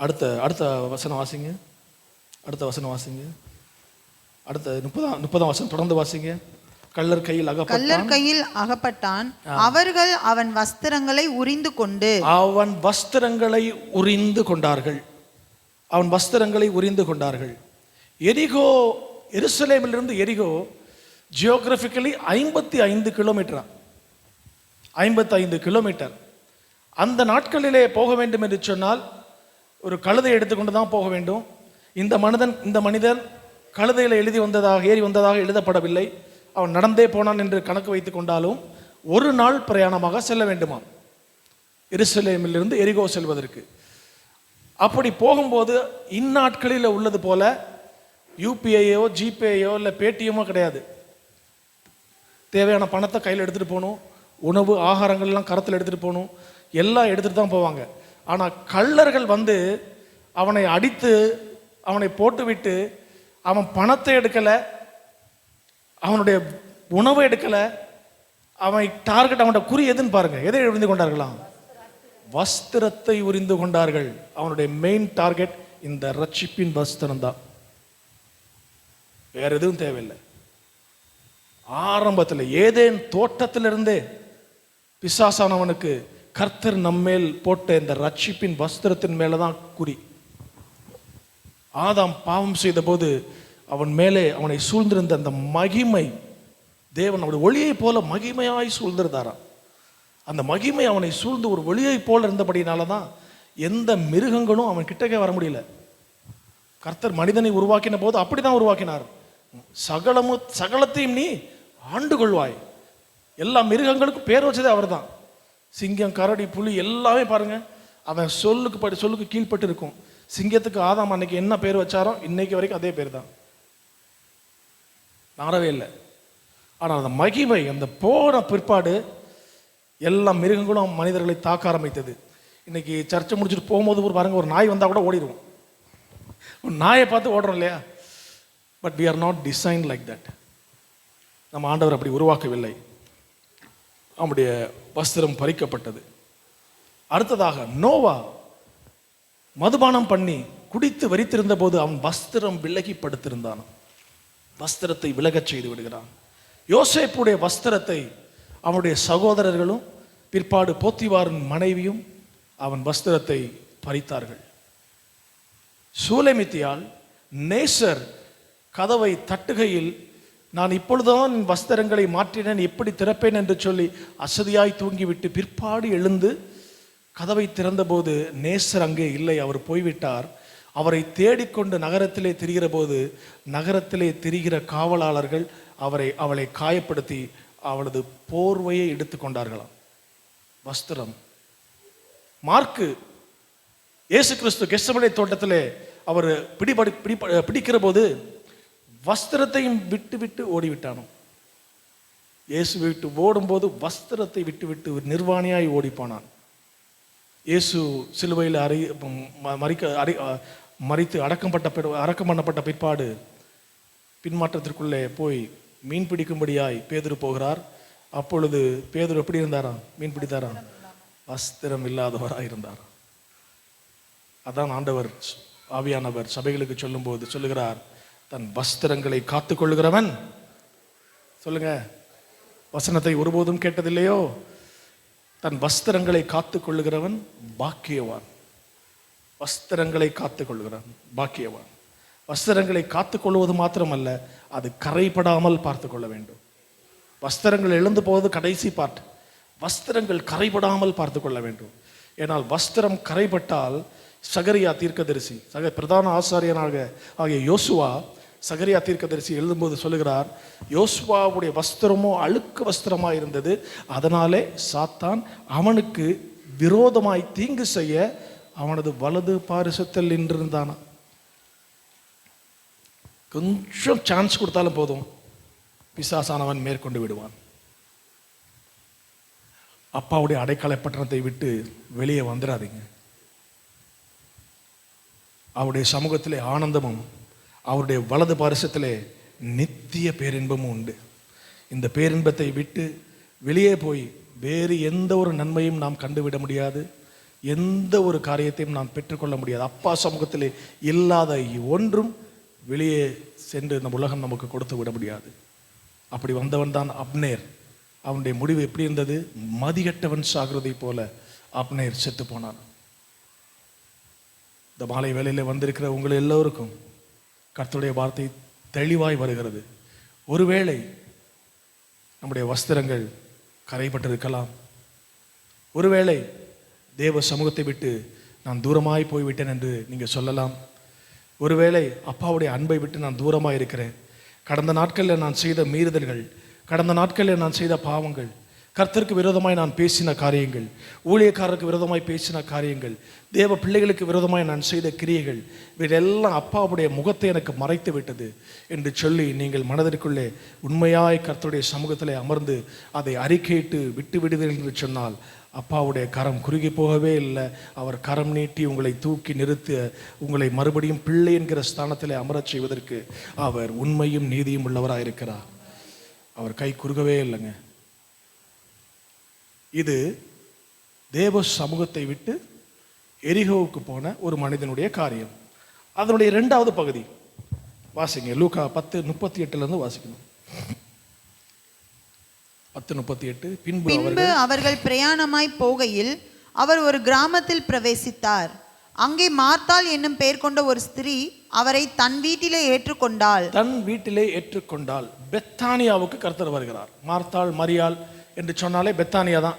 அடுத்த வசனம் வாசிங்க. அடுத்த வசனம் வாசிங்க. அடுத்த 30ஆம் வசனம் தொடர்ந்து வாசிங்க. கள்ளர் கையில் அகப்பட்டான், அவர்கள் அவன் வஸ்திரங்களை உரிந்து கொண்டு, அவன் வஸ்திரங்களை உரிந்து கொண்டார்கள். அவன் வஸ்திரங்களை உரிந்து கொண்டார்கள். எரிகோ, எருசலேமிலிருந்து எரிகோ ஜியோகிராபிக்கலி 55 கிலோமீட்டரா, 55 கிலோமீட்டர். அந்த நாட்களிலே போக வேண்டும் என்று சொன்னால் ஒரு கழுதை எடுத்துக்கொண்டு தான் போக வேண்டும். இந்த மனிதன் கழுதையில் ஏறி வந்ததாக எழுதப்படவில்லை. அவன் நடந்தே போனான் என்று கணக்கு வைத்து கொண்டாலும் ஒரு நாள் பிரயாணமாக செல்ல வேண்டுமாம் எருசலேமிலிருந்து எரிகோ செல்வதற்கு. அப்படி போகும்போது இந்நாட்களில் உள்ளது போல யூபிஐயோ ஜிபேயோ இல்லை பேடிஎம்மோ கிடையாது. தேவையான பணத்தை கையில் எடுத்துகிட்டு போகணும், உணவு ஆகாரங்கள்லாம் கரத்தில் எடுத்துகிட்டு போகணும், எல்லாம் எடுத்துகிட்டு தான் போவாங்க. ஆனால் கள்ளர்கள் வந்து அவனை அடித்து அவனை போட்டுவிட்டு அவன் பணத்தை எடுக்கலை, அவனுடைய உணவை எடுக்கலை, அவன் டார்கெட், அவனோட குறி எதுன்னு பாருங்க, எதை உறிந்து கொண்டார்களாம்? வஸ்திரத்தை உறிந்து கொண்டார்கள். அவனுடைய மெயின் டார்கெட் இந்த ரட்சிப்பின் வஸ்திரம் தான், வேற எதுவும் தேவையில்லை. ஆரம்பத்தில் ஏதேன் தோட்டத்திலிருந்தே பிசாசானவனுக்கு கர்த்தர் நம்மேல் போட்ட இந்த ரட்சிப்பின் வஸ்திரத்தின் மேலதான் குறி. ஆதாம் பாவம் செய்த போது அவன் மேலே அவனை சூழ்ந்திருந்த அந்த மகிமை, தேவன் அவனுடைய ஒளியை போல மகிமையாய் சூழ்ந்திருந்தாராம். அந்த மகிமை அவனை சூழ்ந்து ஒரு ஒளியை போல இருந்தபடினால தான் எந்த மிருகங்களும் அவன் கிட்டக்கே வர முடியல. கர்த்தர் மனிதனை உருவாக்கின போது அப்படிதான் உருவாக்கினார். சகலத்தையும் நீ ஆண்டு கொள்வாய். எல்லா மிருகங்களுக்கும் பேர் வச்சதே அவர் தான். சிங்கம், கரடி, புலி எல்லாமே பாருங்க, அவன் சொல்லுக்கு கீழ்பட்டு இருக்கும். சிங்கத்துக்கு ஆதாம் அன்னைக்கு என்ன பேர் வச்சாரோ இன்னைக்கு வரைக்கும் அதே பேர் தான், மாறவே இல்லை. ஆனால் அந்த மகிமை அந்த போன பிற்பாடு எல்லா மிருகங்களும் மனிதர்களை தாக்க ஆரம்பித்தது. இன்னைக்கு சர்ச்சை முடிச்சுட்டு போகும்போது ஒரு பாருங்க, ஒரு நாய் வந்தால் கூட ஓடிடுவோம். ஒரு நாயை பார்த்து ஓடுறோம் இல்லையா? But we are not designed like that. நம்ம ஆண்டவர் அப்படி உருவாக்கவில்லை. அவனுடைய வஸ்திரம் பறிக்கப்பட்டது. அடுத்ததாக நோவா மதுபானம் பண்ணி குடித்து வரித்திருந்த போது அவன் வஸ்திரம் விலகி படுத்திருந்தான். வஸ்திரத்தை விலகச் செய்து விடுகிறான். யோசேப்புடைய வஸ்திரத்தை அவனுடைய சகோதரர்களும் பிற்பாடு போத்திவாரின் மனைவியும் அவன் வஸ்திரத்தை பறித்தார்கள். சூலேமித்தியால் நேசர் கதவை தட்டுகையில், நான் இப்பொழுதுதான் என் வஸ்திரங்களை மாற்றினேன், எப்படி திறப்பேன் என்று சொல்லி அசதியாய் தூங்கிவிட்டு பிற்பாடு எழுந்து கதவை திறந்தபோது நேசர் அங்கே இல்லை, அவர் போய்விட்டார். அவரை தேடிக்கொண்டு நகரத்திலே திரிகிற போது நகரத்திலே திரிகிற காவலாளர்கள் அவளை காயப்படுத்தி அவளது போர்வையை எடுத்துக்கொண்டார்களாம். வஸ்திரம். மார்க்கு இயேசு கிறிஸ்து கெத்செமனே தோட்டத்திலே அவர் பிடிக்கிற போது வஸ்திரத்தையும் விட்டு விட்டு ஓடிவிட்டானோ. இயேசு விட்டு ஓடும்போது வஸ்திரத்தை விட்டு விட்டு நிர்வாணியாய் ஓடி போனான். இயேசு சிலுவையில் மறித்து அடக்கம் பண்ணப்பட்ட பிற்பாடு பின்மாற்றத்திற்குள்ளே போய் மீன் பிடிக்கும்படியாய் பேதுரு போகிறார். அப்பொழுது பேதுரு எப்படி இருந்தாராம்? மீன் பிடித்தாராம், வஸ்திரம் இல்லாதவராக இருந்தார். அதான் ஆண்டவர் ஆவியானவர் சபைகளுக்கு சொல்லும்போது சொல்லுகிறார், தன் வஸ்திரங்களை காத்துக் கொள்ளுகிறவன், சொல்லுங்க, வசனத்தை ஒருபோதும் கேட்டதில்லையோ, தன் வஸ்திரங்களை காத்துக் கொள்ளுகிறவன் பாக்கியவான். வஸ்திரங்களை காத்துக் கொள்ளுகிறான் பாக்கியவான். வஸ்திரங்களை காத்துக் கொள்வது மாத்திரமல்ல, அது கரைபடாமல் பார்த்து கொள்ள வேண்டும். வஸ்திரங்கள் எழுந்து போவது கடைசி பார்ட். வஸ்திரங்கள் கரைபடாமல் பார்த்து கொள்ள வேண்டும். ஏனால் வஸ்திரம் கரைபட்டால் சகரியா தீர்க்கதரிசி, பிரதான ஆசாரியனாக ஆகிய யோசுவா சகரியா தீர்க்கதரிசி எழுதும்போது சொல்லுகிறார், யோசுவாவுடைய வஸ்திரமோ அழுக்கு வஸ்திரமாய் இருந்தது, அதனாலே சாத்தான் அவனுக்கு விரோதமாய் தீங்கு செய்ய அவனது வலது பாரிசத்தில் நின்றிருந்தான். கொஞ்சம் சான்ஸ் கொடுத்தாலும் போதும், பிசாசானவன் மேற்கொண்டு விடுவான். அப்பாவுடைய அடைக்கலை பட்டணத்தை விட்டு வெளியே வந்துடாதீங்க. அவருடைய சமூகத்திலே ஆனந்தமும் அவருடைய வலது பாரிசத்திலே நித்திய பேரின்பமும் உண்டு. இந்த பேரின்பத்தை விட்டு வெளியே போய் வேறு எந்த ஒரு நன்மையும் நாம் கண்டுவிட முடியாது, எந்த ஒரு காரியத்தையும் நாம் பெற்றுக்கொள்ள முடியாது. அப்பா சமூகத்திலே இல்லாத ஒன்றும் வெளியே சென்று இந்த உலகம் நமக்கு கொடுத்து விட முடியாது. அப்படி வந்தவன் தான் அப்னேர். அவனுடைய முடிவு எப்படி இருந்தது? மதிகட்டவன் சாகிறதை போல அப்னேர் செத்து போனான். இந்த மாலை வேளையில் வந்திருக்கிற உங்கள் எல்லோருக்கும் கர்த்தருடைய வார்த்தை தெளிவாய் வருகிறது. ஒருவேளை நம்முடைய வஸ்திரங்கள் கரைபட்டிருக்கலாம். ஒருவேளை தேவ சமூகத்தை விட்டு நான் தூரமாய் போய்விட்டேன் என்று நீங்கள் சொல்லலாம். ஒருவேளை அப்பாவுடைய அன்பை விட்டு நான் தூரமாக இருக்கிறேன், கடந்த நாட்களில் நான் செய்த மீறுதல்கள், கடந்த நாட்களில் நான் செய்த பாவங்கள், கர்த்தருக்கு விரோதமாய் நான் பேசின காரியங்கள், ஊழியக்காரருக்கு விரோதமாய் பேசின காரியங்கள், தேவ பிள்ளைகளுக்கு விரோதமாய் நான் செய்த கிரியைகள், இவையெல்லாம் அப்பாவுடைய முகத்தை எனக்கு மறைத்து விட்டது என்று சொல்லி நீங்கள் மனதிற்குள்ளே உண்மையாய் கர்த்தருடைய சமூகத்திலே அமர்ந்து அதை அறிக்கையிட்டு விட்டு விடுவீர்கள் என்று சொன்னால் அப்பாவுடைய கரம் குறுகி போகவே இல்லை. அவர் கரம் நீட்டி உங்களை தூக்கி நிறுத்த, உங்களை மறுபடியும் பிள்ளை என்கிற ஸ்தானத்திலே அமரச் செய்வதற்கு அவர் உண்மையும் நீதியும் உள்ளவராக இருக்கிறார். அவர் கை குறுகவே இல்லைங்க. இது தேவ சமூகத்தை விட்டு எரிகோவுக்கு போன ஒரு மனிதனுடைய காரியம். அதனுடைய இரண்டாவது பகுதி வாசிங்க. லூக்கா 10:38 வாசிக்கணும். 10:38. பின்பு அவர்கள் பிரயாணமாய் போகையில் அவர் ஒரு கிராமத்தில் பிரவேசித்தார். அங்கே மார்த்தாள் என்னும் பெயர் கொண்ட ஒரு ஸ்திரீ அவரை தன் வீட்டிலே ஏற்றுக்கொண்டாள். பெத்தானியாவுக்கு கர்த்தர் வருகிறார். மார்த்தாள் மரியாள் என்று சொன்னாலே பெத்தானியா தான்.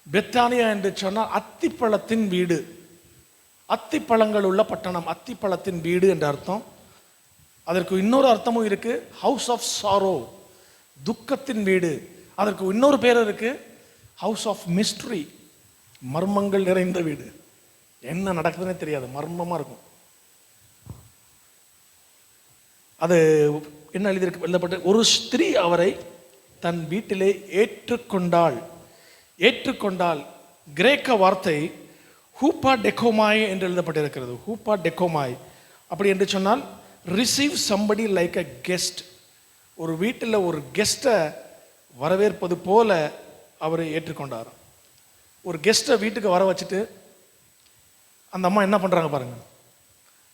பெத்தானியா என்று சொன்னால் அத்திப்பழத்தின் வீடு, அத்திப்பழங்கள் உள்ள பட்டணம், அத்திப்பழத்தின் வீடு என்ற அர்த்தம். அதற்கு இன்னொரு அர்த்தமும் இருக்கு, ஹவுஸ் ஆஃப் சாரோ, துக்கத்தின் வீடு. அதற்கு இன்னொரு பேர் இருக்கு, ஹவுஸ் ஆஃப் மிஸ்ட்ரி, மர்மங்கள் நிறைந்த வீடு. என்ன நடக்குதுன்னே தெரியாது, மர்மமா இருக்கும். அது என்ன எழுதப்பட்ட, ஒரு ஸ்திரீ அவரை தன் வீட்டிலே ஏற்றுக்கொண்டாள். கிரேக்க வார்த்தை ஹூப்பா டெக்கோமாய் என்று எழுதப்பட்டிருக்கிறது. ஹூப்பா டெக்கோமாய் அப்படி என்று சொன்னால் ரிசீவ் சம்படி லைக் அ கெஸ்ட். ஒரு வீட்டில் ஒரு கெஸ்ட்டை வரவேற்பது போல அவரை ஏற்றுக்கொண்டார். ஒரு கெஸ்ட்டை வீட்டுக்கு வர வச்சுட்டு அந்த அம்மா என்ன பண்ணுறாங்க பாருங்க.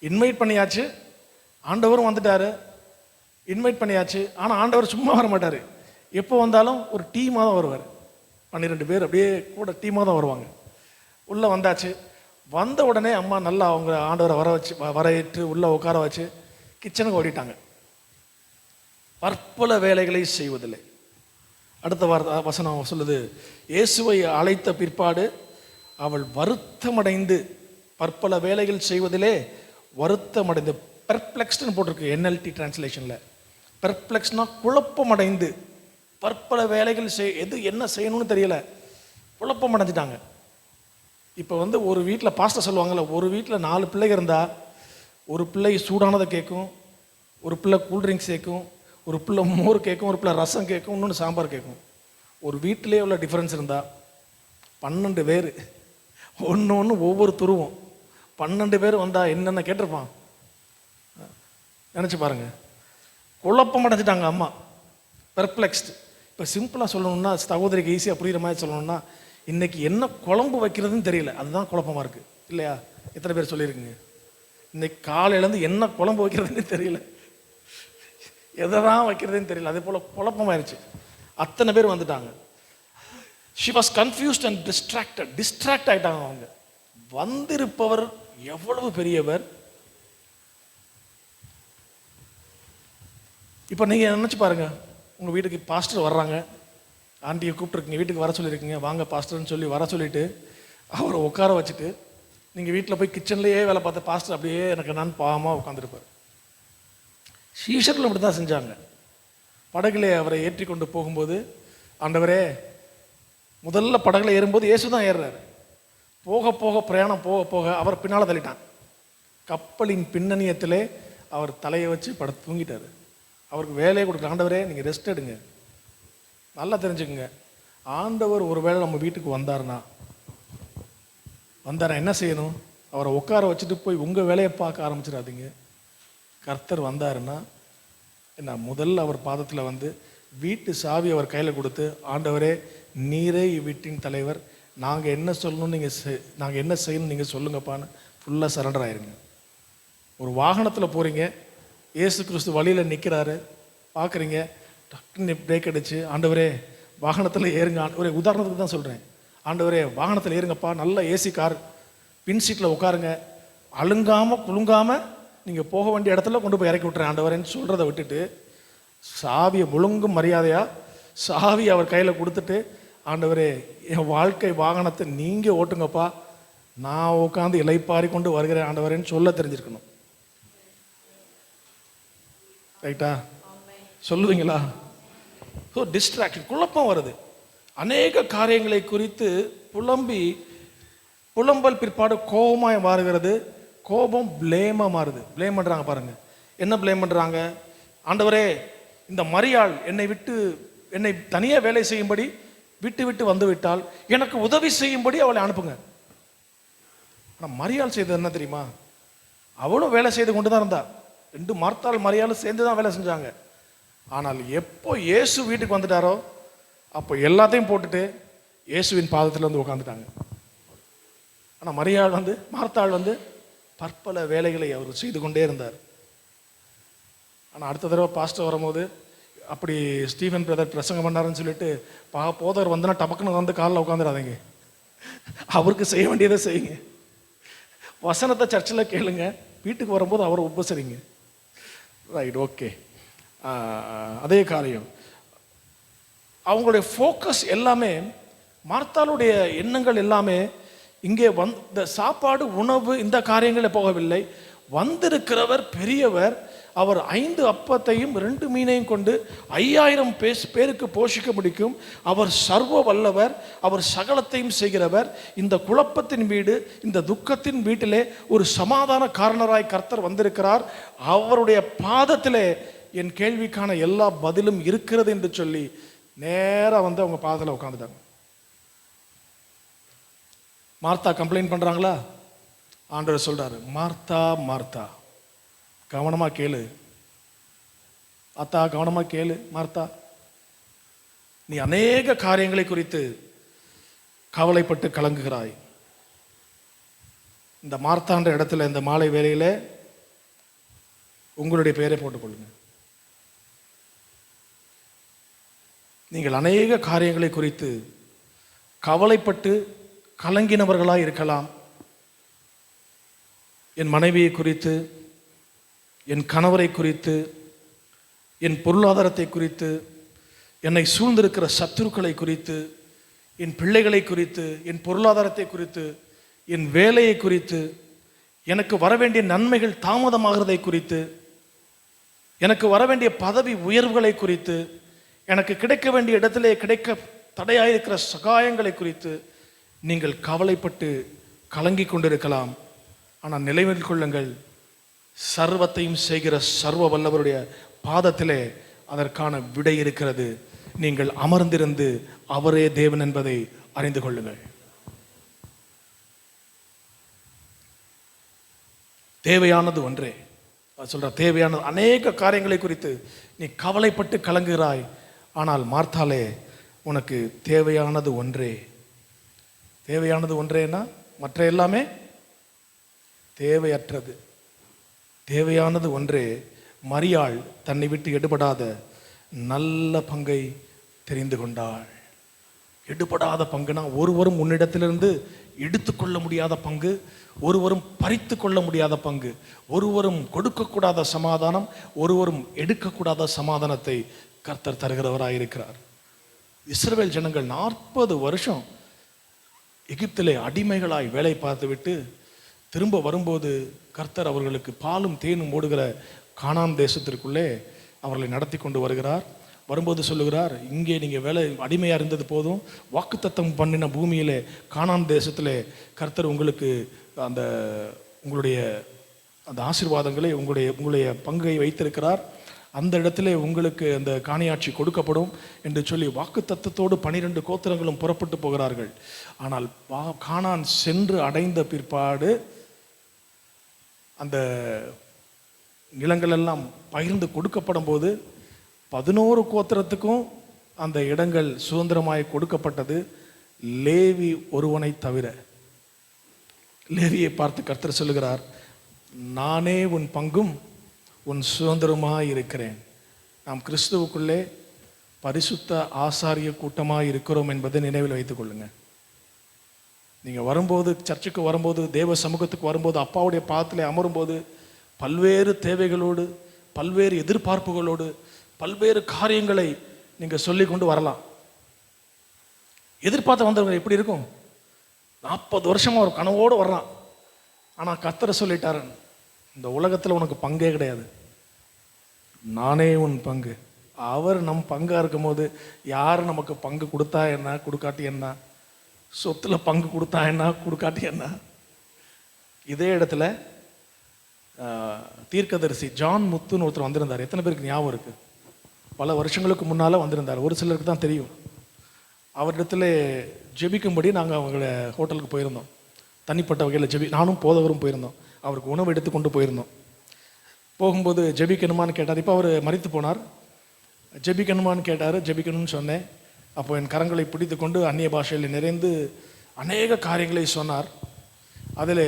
இன்வைட் பண்ணியாச்சு, ஆண்டவரும் வந்துட்டாரு, இன்வைட் பண்ணியாச்சு. ஆனால் ஆண்டவர் சும்மா வர மாட்டார். எப்போ வந்தாலும் ஒரு டீமாக தான் வருவார். 12 பேர் அப்படியே கூட டீமாக தான் வருவாங்க. உள்ளே வந்தாச்சு. வந்த உடனே அம்மா நல்லா அவங்க ஆண்டவரை வரவேற்று உள்ளே உட்கார வச்சு கிச்சனுக்கு ஓடிட்டாங்க. பற்பல வேலைகளை செய்வதில்லை. அடுத்த வசனம் சொல்லுது, இயேசுவை அழைத்த பிற்பாடு அவள் வருத்தமடைந்து, பற்பல வேலைகள் செய்வதிலே வருத்தமடைந்து, பெர்ப்ளெக்ஸ்ட்னு போட்டிருக்கு NLT டிரான்ஸ்லேஷனில். பெர்ப்ளெக்ஸ்னா குழப்பமடைந்து, பற்பல வேலைகள் என்ன செய்யணும்னு தெரியல, குழப்பம் அடைஞ்சிட்டாங்க. இப்போ ஒரு வீட்டில் பாஸ்டர் சொல்லுவாங்கள்ல, ஒரு வீட்டில் 4 பிள்ளைகள் இருந்தால் ஒரு பிள்ளை சூடானதை கேட்கும், ஒரு பிள்ளை கூல்ட்ரிங்க்ஸ் கேட்கும், ஒரு பிள்ளை மோர் கேட்கும், ஒரு பிள்ளை ரசம் கேட்கும், இன்னொன்று சாம்பார் கேட்கும். ஒரு வீட்டிலே உள்ள டிஃப்ரென்ஸ் இருந்தால் 12 பேர், ஒன்று ஒவ்வொரு துருவம், 12 பேர் வந்தால் என்னென்ன கேட்டிருப்பான் நினச்சி பாருங்க. குழப்பம் அடைஞ்சிட்டாங்க அம்மா, பெர்ப்ளெக்ஸ்டு. இப்போ சிம்பிளாக சொல்லணும்னா, சகோதரிக்கு ஈஸியாக புரிகிற மாதிரி சொல்லணும்னா, இன்னைக்கு என்ன குழம்பு வைக்கிறதுன்னு தெரியல, அதுதான் குழப்பமாக இருக்குது இல்லையா? எத்தனை பேர் சொல்லியிருக்குங்க, இன்னைக்கு காலையிலேருந்து என்ன குழம்பு வைக்கிறதுன்னு தெரியல, எதை தான் வைக்கிறதுன்னு தெரியல. அதே போல் குழப்பமாயிருச்சு. அத்தனை பேர் வந்துட்டாங்க. she was confused and distract ஆகிட்டாங்க அவங்க. வந்திருப்பவர் எவ்வளவு பெரியவர். இப்போ நீங்கள் நினச்சி பாருங்கள், உங்கள் வீட்டுக்கு பாஸ்டர் வர்றாங்க, ஆண்டியை கூப்பிட்ருக்கீங்க, வீட்டுக்கு வர சொல்லியிருக்கீங்க, வாங்க பாஸ்டர்னு சொல்லி வர சொல்லிவிட்டு அவரை உட்கார வச்சுட்டு நீங்கள் வீட்டில் போய் கிச்சன்லேயே வேலை பார்த்த பாஸ்டர் அப்படியே எனக்கு நான் பாவமாக உட்காந்துருப்பார். சீஷர்கள் அப்படி தான் செஞ்சாங்க. படகுலே அவரை ஏற்றி கொண்டு போகும்போது, ஆண்டவரே, முதல்ல படகுல ஏறும்போது இயேசு தான் ஏறுறாரு. போக போக பிரயாணம் போக போக அவர் பின்னால் தள்ளிட்டான். கப்பலின் பின்னணியத்திலே அவர் தலையை வச்சு படுத்து தூங்கிட்டார். அவருக்கு வேலையை கொடுக்க, ஆண்டவரே நீங்கள் ரெஸ்ட் எடுங்க. நல்லா தெரிஞ்சுக்குங்க, ஆண்டவர் ஒருவேளை நம்ம வீட்டுக்கு வந்தாருன்னா என்ன செய்யணும்? அவரை உட்கார வச்சுட்டு போய் உங்கள் வேலையை பார்க்க ஆரம்பிச்சிடாதீங்க. கர்த்தர் வந்தாருன்னா என்ன, முதல்ல அவர் பாதத்தில் வந்து வீட்டு சாவி அவர் கையில் கொடுத்து, ஆண்டவரே நீரே இவ்வீட்டின் தலைவர், நாங்கள் என்ன சொல்லணும் நாங்கள் என்ன செய்யணும் நீங்கள் சொல்லுங்கப்பான்னு ஃபுல்லாக சரண்டர் ஆயிருங்க. ஒரு வாகனத்தில் போகிறீங்க, இயேசு கிறிஸ்து வழியில் நிற்கிறாரு, பார்க்குறீங்க, டக்குன்னு பிரேக் அடிச்சு, ஆண்டவரே வாகனத்தில் ஏறுங்க. ஒரு உதாரணத்துக்கு தான் சொல்கிறேன். ஆண்டவரே வாகனத்தில் ஏறுங்கப்பா, நல்ல ஏசி கார், பின் சீட்டில் உட்காருங்க, அழுங்காமல் குலுங்காமல் நீங்கள் போக வேண்டிய இடத்துல கொண்டு போய் இறக்கி விட்டுறேன் ஆண்டவரேன்னு சொல்கிறத விட்டுட்டு, சாவியை ஒழுங்கும் மரியாதையாக சாவி அவர் கையில் கொடுத்துட்டு, ஆண்டவரே என் வாழ்க்கை வாகனத்தை நீங்கள் ஓட்டுங்கப்பா, நான் உட்காந்து இலைப்பாரி கொண்டு வருகிறேன் ஆண்டவரேன்னு சொல்ல தெரிஞ்சிருக்கணும். ரைட்டா? சொல்லுவீங்களா? ஸோ டிஸ்ட்ராக்ஷன், குழப்பம் வருது. அநேக காரியங்களை குறித்து புலம்பல் பிற்பாடு கோபமாய் மாறுகிறது. கோபம் பிளேமா மாறுது. பிளேம் பண்றாங்க பாருங்க. என்ன பிளேம் பண்றாங்க? ஆண்டவரே, இந்த மரியாள் என்னை தனியாக வேலை செய்யும்படி விட்டு வந்து விட்டால் எனக்கு உதவி செய்யும்படி அவளை அனுப்புங்க. ஆனால் மரியாள் செய்தது என்ன தெரியுமா? அவளும் வேலை செய்து கொண்டு தான் இருந்தா. 2 மார்த்தாள் மரியாளும் சேர்ந்து தான் வேலை செஞ்சாங்க. ஆனால் எப்போ இயேசு வீட்டுக்கு வந்துட்டாரோ அப்போ எல்லாத்தையும் போட்டுட்டு இயேசுவின் பாதத்தில் வந்து உட்காந்துட்டாங்க. ஆனால் மார்த்தாள் பற்பல வேலைகளை அவர் செய்து கொண்டே இருந்தார். ஆனால் அடுத்த தடவை பாஸ்டர் வரும்போது, அப்படி ஸ்டீஃபன் பிரதர் பிரசங்கம் பண்ணாருன்னு சொல்லிட்டு போதவர் வந்தனா டபக்குன்னு வந்து காலில் உட்காந்துடாதீங்க. அவருக்கு செய்ய வேண்டியதை செய்யுங்க. வசனத்தை சர்ச்சில் கேளுங்க, வீட்டுக்கு வரும்போது அவரை உபசரிங்க. Right, okay. அதே காரியம். அவங்களுடைய ஃபோக்கஸ் எல்லாமே, மார்த்தாளுடைய எண்ணங்கள் எல்லாமே இங்கே இந்த சாப்பாடு, உணவு, இந்த காரியங்களே போகவில்லை. வந்திருக்கிறவர் பெரியவர். அவர் 5 அப்பத்தையும் 2 மீனையும் கொண்டு 5000 பேருக்கு போஷிக்க முடிக்கும். அவர் சர்வ வல்லவர். அவர் சகலத்தையும் செய்கிறவர். இந்த குழப்பத்தின் வீடு, இந்த துக்கத்தின் வீட்டிலே ஒரு சமாதான காரணராய் கர்த்தர் வந்திருக்கிறார். அவருடைய பாதத்திலே என் கேள்விக்கான எல்லா பதிலும் இருக்கிறது என்று சொல்லி நேராக அவங்க பாதத்தில் உட்காந்துட்டாங்க. மார்த்தா கம்ப்ளைண்ட் பண்றாங்களா? ஆண்டவர் சொல்றாரு, மார்த்தா மார்த்தா, கவனமா கேளு. அத்தா, கவனமா கேளு. மார்த்தா, நீ அநேக காரியங்களை குறித்து கவலைப்பட்டு கலங்குகிறாய். இந்த மார்த்தான்ற இடத்துல இந்த மாலை வேளையில உங்களுடைய பெயரை போட்டுக்கொள்ளுங்க. நீங்கள் அநேக காரியங்களை குறித்து கவலைப்பட்டு கலங்கினவர்களாய் இருக்கலாம். என் மனைவியை குறித்து, என் கணவரை குறித்து, என் பொருளாதாரத்தை குறித்து, என்னை சூழ்ந்திருக்கிற சத்துருக்களை குறித்து, என் பிள்ளைகளை குறித்து, என் பொருளாதாரத்தை குறித்து, என் வேலையை குறித்து, எனக்கு வரவேண்டிய நன்மைகள் தாமதமாகிறதை குறித்து, எனக்கு வரவேண்டிய பதவி உயர்வுகளை குறித்து, எனக்கு கிடைக்க வேண்டிய இடத்திலே கிடைக்க தடையாயிருக்கிற சகாயங்களை குறித்து நீங்கள் கவலைப்பட்டு கலங்கி கொண்டிருக்கலாம். ஆனால் நினைவில் கொள்ளுங்கள், சர்வத்தையும் செய்கிற சர்வ வல்லவருடைய பாதத்திலே அதற்கான விடை இருக்கிறது. நீங்கள் அமர்ந்திருந்து அவரே தேவன் என்பதை அறிந்து கொள்ளுங்கள். தேவையானது ஒன்றே. சொல்ற தேவையானது. அநேக காரியங்களை குறித்து நீ கவலைப்பட்டு கலங்குகிறாய். ஆனால் மார்த்தாலே, உனக்கு தேவையானது ஒன்றே. தேவையானது ஒன்றேனா மற்ற எல்லாமே தேவையற்றது. தேவையானது ஒன்றே. மரியாள் தன்னை விட்டு எடுபடாத நல்ல பங்கை தெரிந்து கொண்டாள். எடுபடாத பங்குனா ஒருவரும் உன்னிடத்திலிருந்து எடுத்துக்கொள்ள முடியாத பங்கு, ஒருவரும் பறித்து கொள்ள முடியாத பங்கு, ஒருவரும் கொடுக்கக்கூடாத சமாதானம், ஒருவரும் எடுக்கக்கூடாத சமாதானத்தை கர்த்தர் தருகிறவராயிருக்கிறார். இஸ்ரவேல் ஜனங்கள் 40 வருஷம் எகிப்திலே அடிமைகளாய் வேலை பார்த்துவிட்டு திரும்ப வரும்போது கர்த்தர் அவர்களுக்கு பாலும் தேனும் ஓடுகிற கானான் தேசத்திற்குள்ளே அவர்களை நடத்தி கொண்டு வருகிறார். வரும்போது சொல்லுகிறார், இங்கே நீங்கள் வேலை அடிமையாக இருந்தது போதும், வாக்குத்தத்தம் பண்ணின பூமியிலே கானான் தேசத்திலே கர்த்தர் உங்களுக்கு உங்களுடைய அந்த ஆசீர்வாதங்களை உங்களுடைய பங்கை வைத்திருக்கிறார். அந்த இடத்திலே உங்களுக்கு அந்த காணியாட்சி கொடுக்கப்படும் என்று சொல்லி வாக்குத்தத்தத்தோடு 12 கோத்திரங்களும் புறப்பட்டு போகிறார்கள். ஆனால் கானான் சென்று அடைந்த பிற்பாடு அந்த நிலங்கள் எல்லாம் பகிர்ந்து கொடுக்கப்படும் போது 11 கோத்திரத்துக்கும் அந்த இடங்கள் சுதந்திரமாய் கொடுக்கப்பட்டது, லேவி ஒருவனை தவிர. லேவியை பார்த்து கர்த்தர் சொல்லுகிறார், நானே உன் பங்கும் உன் சுதந்திரமாய் இருக்கிறேன். நாம் கிறிஸ்துவுக்குள்ளே பரிசுத்த ஆசாரிய கூட்டமாய் இருக்கிறோம் என்பதை நினைவில் வைத்துக் கொள்ளுங்க. நீங்க வரும்போது, சர்ச்சுக்கு வரும்போது, தேவ சமூகத்துக்கு வரும்போது, அப்பாவுடைய பாதத்திலே அமரும்போது பல்வேறு தேவைகளோடு, பல்வேறு எதிர்பார்ப்புகளோடு, பல்வேறு காரியங்களை நீங்க சொல்லி கொண்டு வரலாம். எதிர்பார்த்து வந்தவங்க எப்படி இருக்கும்? 40 வருஷமா ஒரு கனவோடு வர்றான். ஆனா கர்த்தர் சொல்லிட்டாரு, இந்த உலகத்தில் உனக்கு பங்கே கிடையாது, நானே உன் பங்கு. அவர் நம் பங்கா இருக்கும்போது யார் நமக்கு பங்கு கொடுத்தா என்ன, கொடுக்காட்டி என்ன, சொத்துல பங்கு கொடுத்தா என்ன, கொடுக்காட்டி என்ன. இதே இடத்துல தீர்க்கதரிசி ஜான் முத்துன்னு ஒருத்தர் வந்திருந்தார். எத்தனை பேருக்கு ஞாபகம் இருக்கு? பல வருஷங்களுக்கு முன்னால வந்திருந்தார். ஒரு சிலருக்கு தான் தெரியும். அவரிடத்துல ஜெபிக்கும்படி நாங்கள் அவங்கள ஹோட்டலுக்கு போயிருந்தோம். தனிப்பட்ட வகையில் நானும் போதவரும் போயிருந்தோம். அவருக்கு உணவு எடுத்து கொண்டு போயிருந்தோம். போகும்போது ஜெபிக்கணுமான்னு கேட்டார். இப்போ அவர் மரித்து போனார். ஜெபிக்கணுமான்னு கேட்டார். ஜெபிக்கணும்னு சொன்னேன். அப்போ என் கரங்களை பிடித்து கொண்டு அந்நிய பாஷையில் நிறைந்து அநேக காரியங்களை சொன்னார். அதில்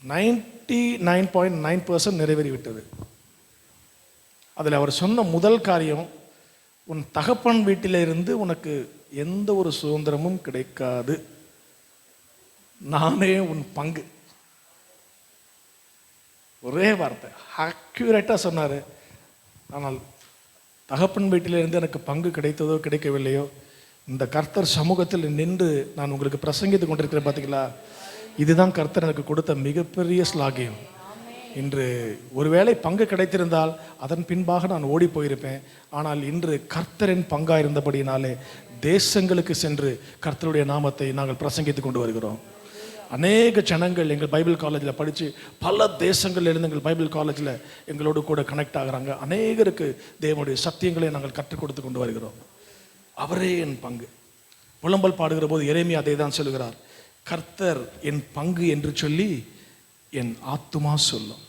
99.9% நிறைவேறிவிட்டது. அதில் அவர் சொன்ன முதல் காரியம், உன் தகப்பன் வீட்டிலிருந்து உனக்கு எந்த ஒரு சுதந்திரமும் கிடைக்காது, நானே உன் பங்கு. ஒரே வார்த்தை, அக்யூரேட்டாக சொன்னார். ஆனால் தகப்பன் வீட்டிலிருந்து எனக்கு பங்கு கிடைத்ததோ கிடைக்கவில்லையோ, இந்த கர்த்தர் சமூகத்தில் நின்று நான் உங்களுக்கு பிரசங்கித்து கொண்டிருக்கிறேன் பார்த்தீங்களா, இதுதான் கர்த்தர் எனக்கு கொடுத்த மிகப்பெரிய ஸ்லாகியம். இன்று ஒருவேளை பங்கு கிடைத்திருந்தால் அதன் பின்பாக நான் ஓடி போயிருப்பேன். ஆனால் இன்று கர்த்தரின் பங்காக இருந்தபடினாலே தேசங்களுக்கு சென்று கர்த்தருடைய நாமத்தை நாங்கள் பிரசங்கித்து கொண்டு வருகிறோம். அநேக ஜனங்கள் எங்கள் பைபிள் காலேஜில் படித்து பல தேசங்கள்லேருந்து எங்கள் பைபிள் காலேஜில் எங்களோடு கூட கனெக்ட் ஆகிறாங்க. அநேகருக்கு தேவனுடைய சத்தியங்களை நாங்கள் கற்றுக் கொடுத்து கொண்டு வருகிறோம். அவரே என் பங்கு. புலம்பல் பாடுகிற போது எரேமியா அதை தான் சொல்லுகிறார், கர்த்தர் என் பங்கு என்று சொல்லி என் ஆத்துமா சொல்லும்.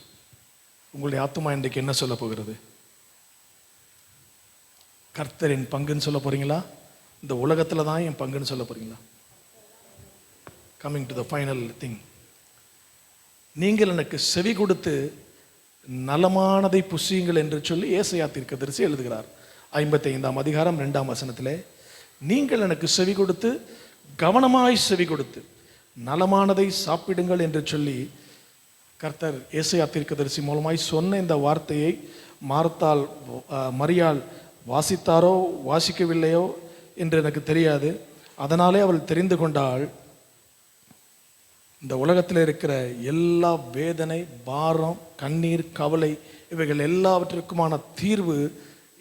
உங்களுடைய ஆத்துமா இன்றைக்கு என்ன சொல்ல போகிறது? கர்த்தர் என் பங்குன்னு சொல்ல போறீங்களா? இந்த உலகத்துல தான் என் பங்குன்னு சொல்ல போறீங்களா? Coming to the final thing, நீங்கள் எனக்கு செவி கொடுத்து நலமானதை புசியுங்கள் என்று சொல்லி ஏசாயா தீர்க்கதரிசி எழுதுகிறார். 55ஆம் அதிகாரம் 2ஆம் வசனத்திலே, நீங்கள் எனக்கு செவி கொடுத்து கவனமாய் செவி கொடுத்து நலமானதை சாப்பிடுங்கள் என்று சொல்லி கர்த்தர் ஏசாயா தீர்க்கதரிசி மூலமாய் சொன்ன இந்த வார்த்தையை மரியாள் வாசித்தாரோ வாசிக்கவில்லையோ என்று எனக்கு தெரியாது. அதனாலே அவள் தெரிந்து கொண்டாள், இந்த உலகத்தில் இருக்கிற எல்லா வேதனை, பாரம், கண்ணீர், கவலை இவைகள் எல்லாவற்றிற்குமான தீர்வு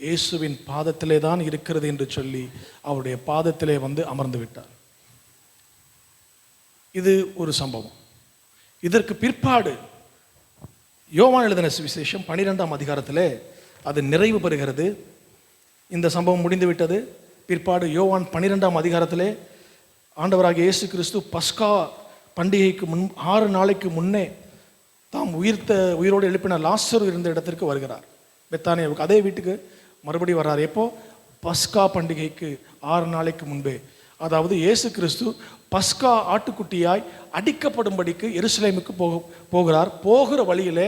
இயேசுவின் பாதத்திலே தான் இருக்கிறது என்று சொல்லி அவருடைய பாதத்திலே வந்து அமர்ந்து விட்டார். இது ஒரு சம்பவம். இதற்கு பிற்பாடு யோவான் எழுதின சுவிசேஷம் 12ஆம் அதிகாரத்திலே அது நிறைவு பெறுகிறது. இந்த சம்பவம் முடிந்து விட்டது. பிற்பாடு யோவான் 12ஆம் அதிகாரத்திலே ஆண்டவராகிய இயேசு கிறிஸ்து பஸ்கா பண்டிகைக்கு 6 நாளைக்கு முன்னே தாம் உயிரோடு எழுப்பின லாசரு இருந்த இடத்திற்கு வருகிறார். பெத்தானியாவுக்கு, அதே வீட்டுக்கு மறுபடியும் வர்றார். எப்போ? பஸ்கா பண்டிகைக்கு 6 நாளைக்கு முன்பே. அதாவது இயேசு கிறிஸ்து பஸ்கா ஆட்டுக்குட்டியாய் அடிக்கப்படும்படிக்கு எருசலேமுக்கு போகிறார். போகிற வழியிலே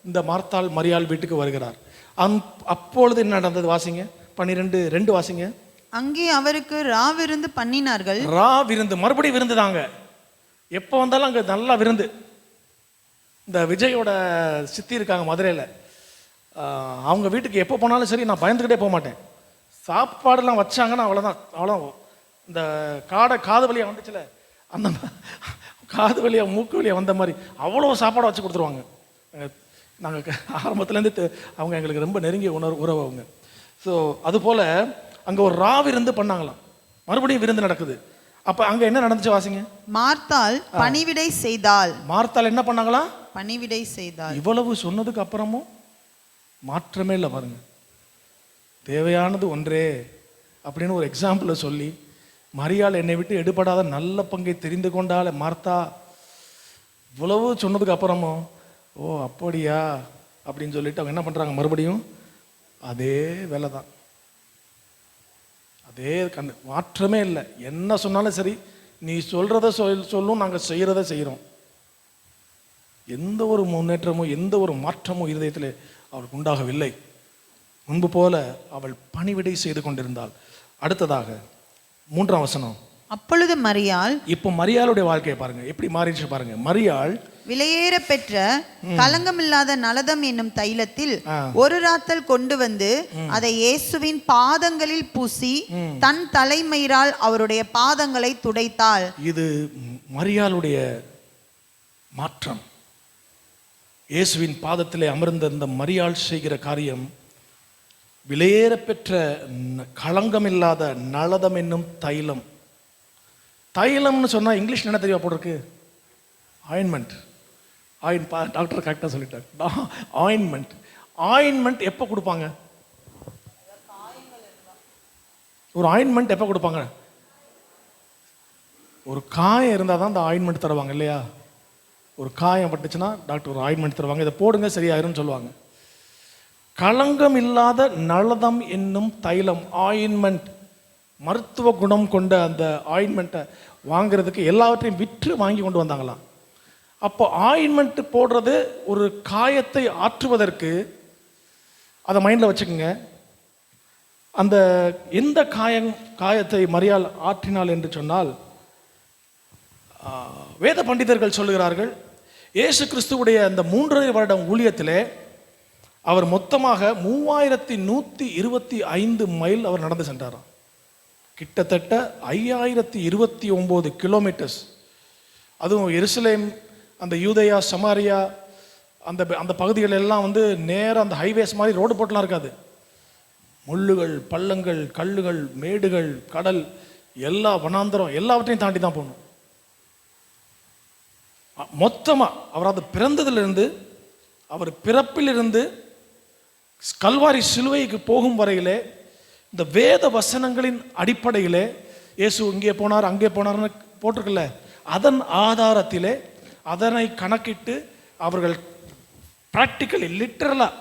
இந்த மார்த்தாள் மரியாள் வீட்டுக்கு வருகிறார். அப்பொழுது என்ன நடந்தது? வாசிங்க, 12:2 வாசிங்க. அங்கே அவருக்கு ராவிருந்து பண்ணினார்கள். ராவிருந்து, மறுபடியும் விருந்து தாங்க. எப்போ வந்தாலும் அங்கே நல்லா விருந்து. இந்த விஜயோட சித்தி இருக்காங்க மதுரையில், அவங்க வீட்டுக்கு எப்போ போனாலும் சரி நான் பயந்துக்கிட்டே போக மாட்டேன். சாப்பாடெல்லாம் வச்சாங்கன்னா அவ்வளோ இந்த காது வழியாக வந்துச்சுல, அந்த காது வழியாக மூக்கு வழியாக வந்த மாதிரி அவ்வளோ சாப்பாடை வச்சு கொடுத்துருவாங்க. நாங்கள் ஆரம்பத்துலேருந்து அவங்க எங்களுக்கு ரொம்ப நெருங்கிய உறவு அவங்க. ஸோ அதுபோல் அங்கே ஒரு விருந்து பண்ணாங்களாம். மறுபடியும் விருந்து நடக்குது. அப்போ அங்கே என்ன நடந்துச்சு வாசிங்க. மார்த்தாள் பணிவிடை செய்தாள். மார்த்தாள் என்ன பண்ணாங்களா? பணிவிடை செய்தாள். இவ்வளவு சொன்னதுக்கு அப்புறமும் மாற்றமே இல்லை பாருங்க. தேவையானது ஒன்றே அப்படின்னு ஒரு எக்ஸாம்பிளை சொல்லி, மரியாள் என்னை விட்டு எடுபடாத நல்ல பங்கை தெரிந்து கொண்டால மார்த்தா, இவ்வளவு சொன்னதுக்கு அப்புறமும் ஓ அப்படியா அப்படின்னு சொல்லிட்டு அவங்க என்ன பண்றாங்க? மறுபடியும் அதே வேலை தான், அதே மாற்றமே இல்லை. என்ன சொன்னாலும் சரி, நீ சொல்றத சொல்லும், நாங்கள் செய்யறத செய்கிறோம். எந்த ஒரு முன்னேற்றமும் எந்த ஒரு மாற்றமும் இருதயத்தில் அவளுக்கு உண்டாகவில்லை. முன்பு போல அவள் பணிவிடை செய்து கொண்டிருந்தாள். அடுத்ததாக 3ஆம் வசனம். அப்பொழுது மரியாள், இப்போ மரியாளுடைய வாழ்க்கையை பாருங்க எப்படி மாறிடுச்சு பாருங்க. மரியாள் விலையேற பெற்ற களங்கமில்லாத நலதம் என்னும் தைலத்தில் ஒரு ராத்தல் கொண்டு வந்து அதை இயேசுவின் பாதங்களில் பூசி தன் தலைமயிரால் அவருடைய பாதங்களை துடைத்தாள். இது மரியாளுடைய மாற்றம். இயேசுவின் பாதத்திலே அமர்ந்த இந்த மரியாள் செய்கிற காரியம் விலையேற பெற்ற களங்கமில்லாத நளதம் என்னும் தைலம். தைலம்னு சொன்னால் இங்கிலீஷ் என்ன தெரியுமா போட்டிருக்கு? ஆயின்மெண்ட். டாக்டர் கரெக்டாக சொல்லிட்டாங்க. ஆயின்மெண்ட். ஆயின்மெண்ட் எப்போ கொடுப்பாங்க? ஒரு ஆயின்மெண்ட் எப்போ கொடுப்பாங்க? ஒரு காயம் இருந்தால் தான் அந்த ஆயின்மெண்ட் தருவாங்க இல்லையா? ஒரு காயம் பட்டுச்சுன்னா டாக்டர் ஒரு ஆயின்மெண்ட் தருவாங்க, இதை போடுங்க சரியாயிரும்னு சொல்லுவாங்க. களங்கம் இல்லாத நளதம் என்னும் தைலம், ஆயின்மெண்ட், மருத்துவ குணம் கொண்ட அந்த ஆயின்மெண்ட்டை வாங்கிறதுக்கு எல்லாவற்றையும் விற்று வாங்கி கொண்டு வந்தாங்களாம். அப்போ ஆயின்மெண்ட் போடுறது ஒரு காயத்தை ஆற்றுவதற்கு. அதை மைண்டில் வச்சுக்கோங்க. அந்த எந்த காயத்தை மரியாள் ஆற்றினாள் என்று சொன்னால், வேத பண்டிதர்கள் சொல்லுகிறார்கள், இயேசு கிறிஸ்துவுடைய அந்த 3.5 வருடம் ஊழியத்திலே அவர் மொத்தமாக 3125 மைல் அவர் நடந்து சென்றாராம். கிட்டத்தட்ட 5029 கிலோமீட்டர்ஸ். அதுவும் எருசலேம், அந்த யூதேயா, சமாரியா, அந்த பகுதிகள் எல்லாம் வந்து நேராக அந்த ஹைவேஸ் மாதிரி ரோடு போட்டுலாம் இருக்காது. முள்ளுகள், பள்ளங்கள், கல்லுகள், மேடுகள், கடல், எல்லா வனாந்தரம் எல்லாவற்றையும் தாண்டி தான் போகணும். மொத்தமாக அவரது பிறந்ததிலிருந்து அவர் பிறப்பிலிருந்து கல்வாரி சிலுவைக்கு போகும் வரையிலே இந்த வேத வசனங்களின் அடிப்படையிலே இயேசு இங்கே போனார் அங்கே போனார்னு போட்டிருக்குல்ல, அதன் ஆதாரத்திலே அதனை கணக்கிட்டு அவர்கள் ப்ராக்டிக்கலி லிட்டரலாக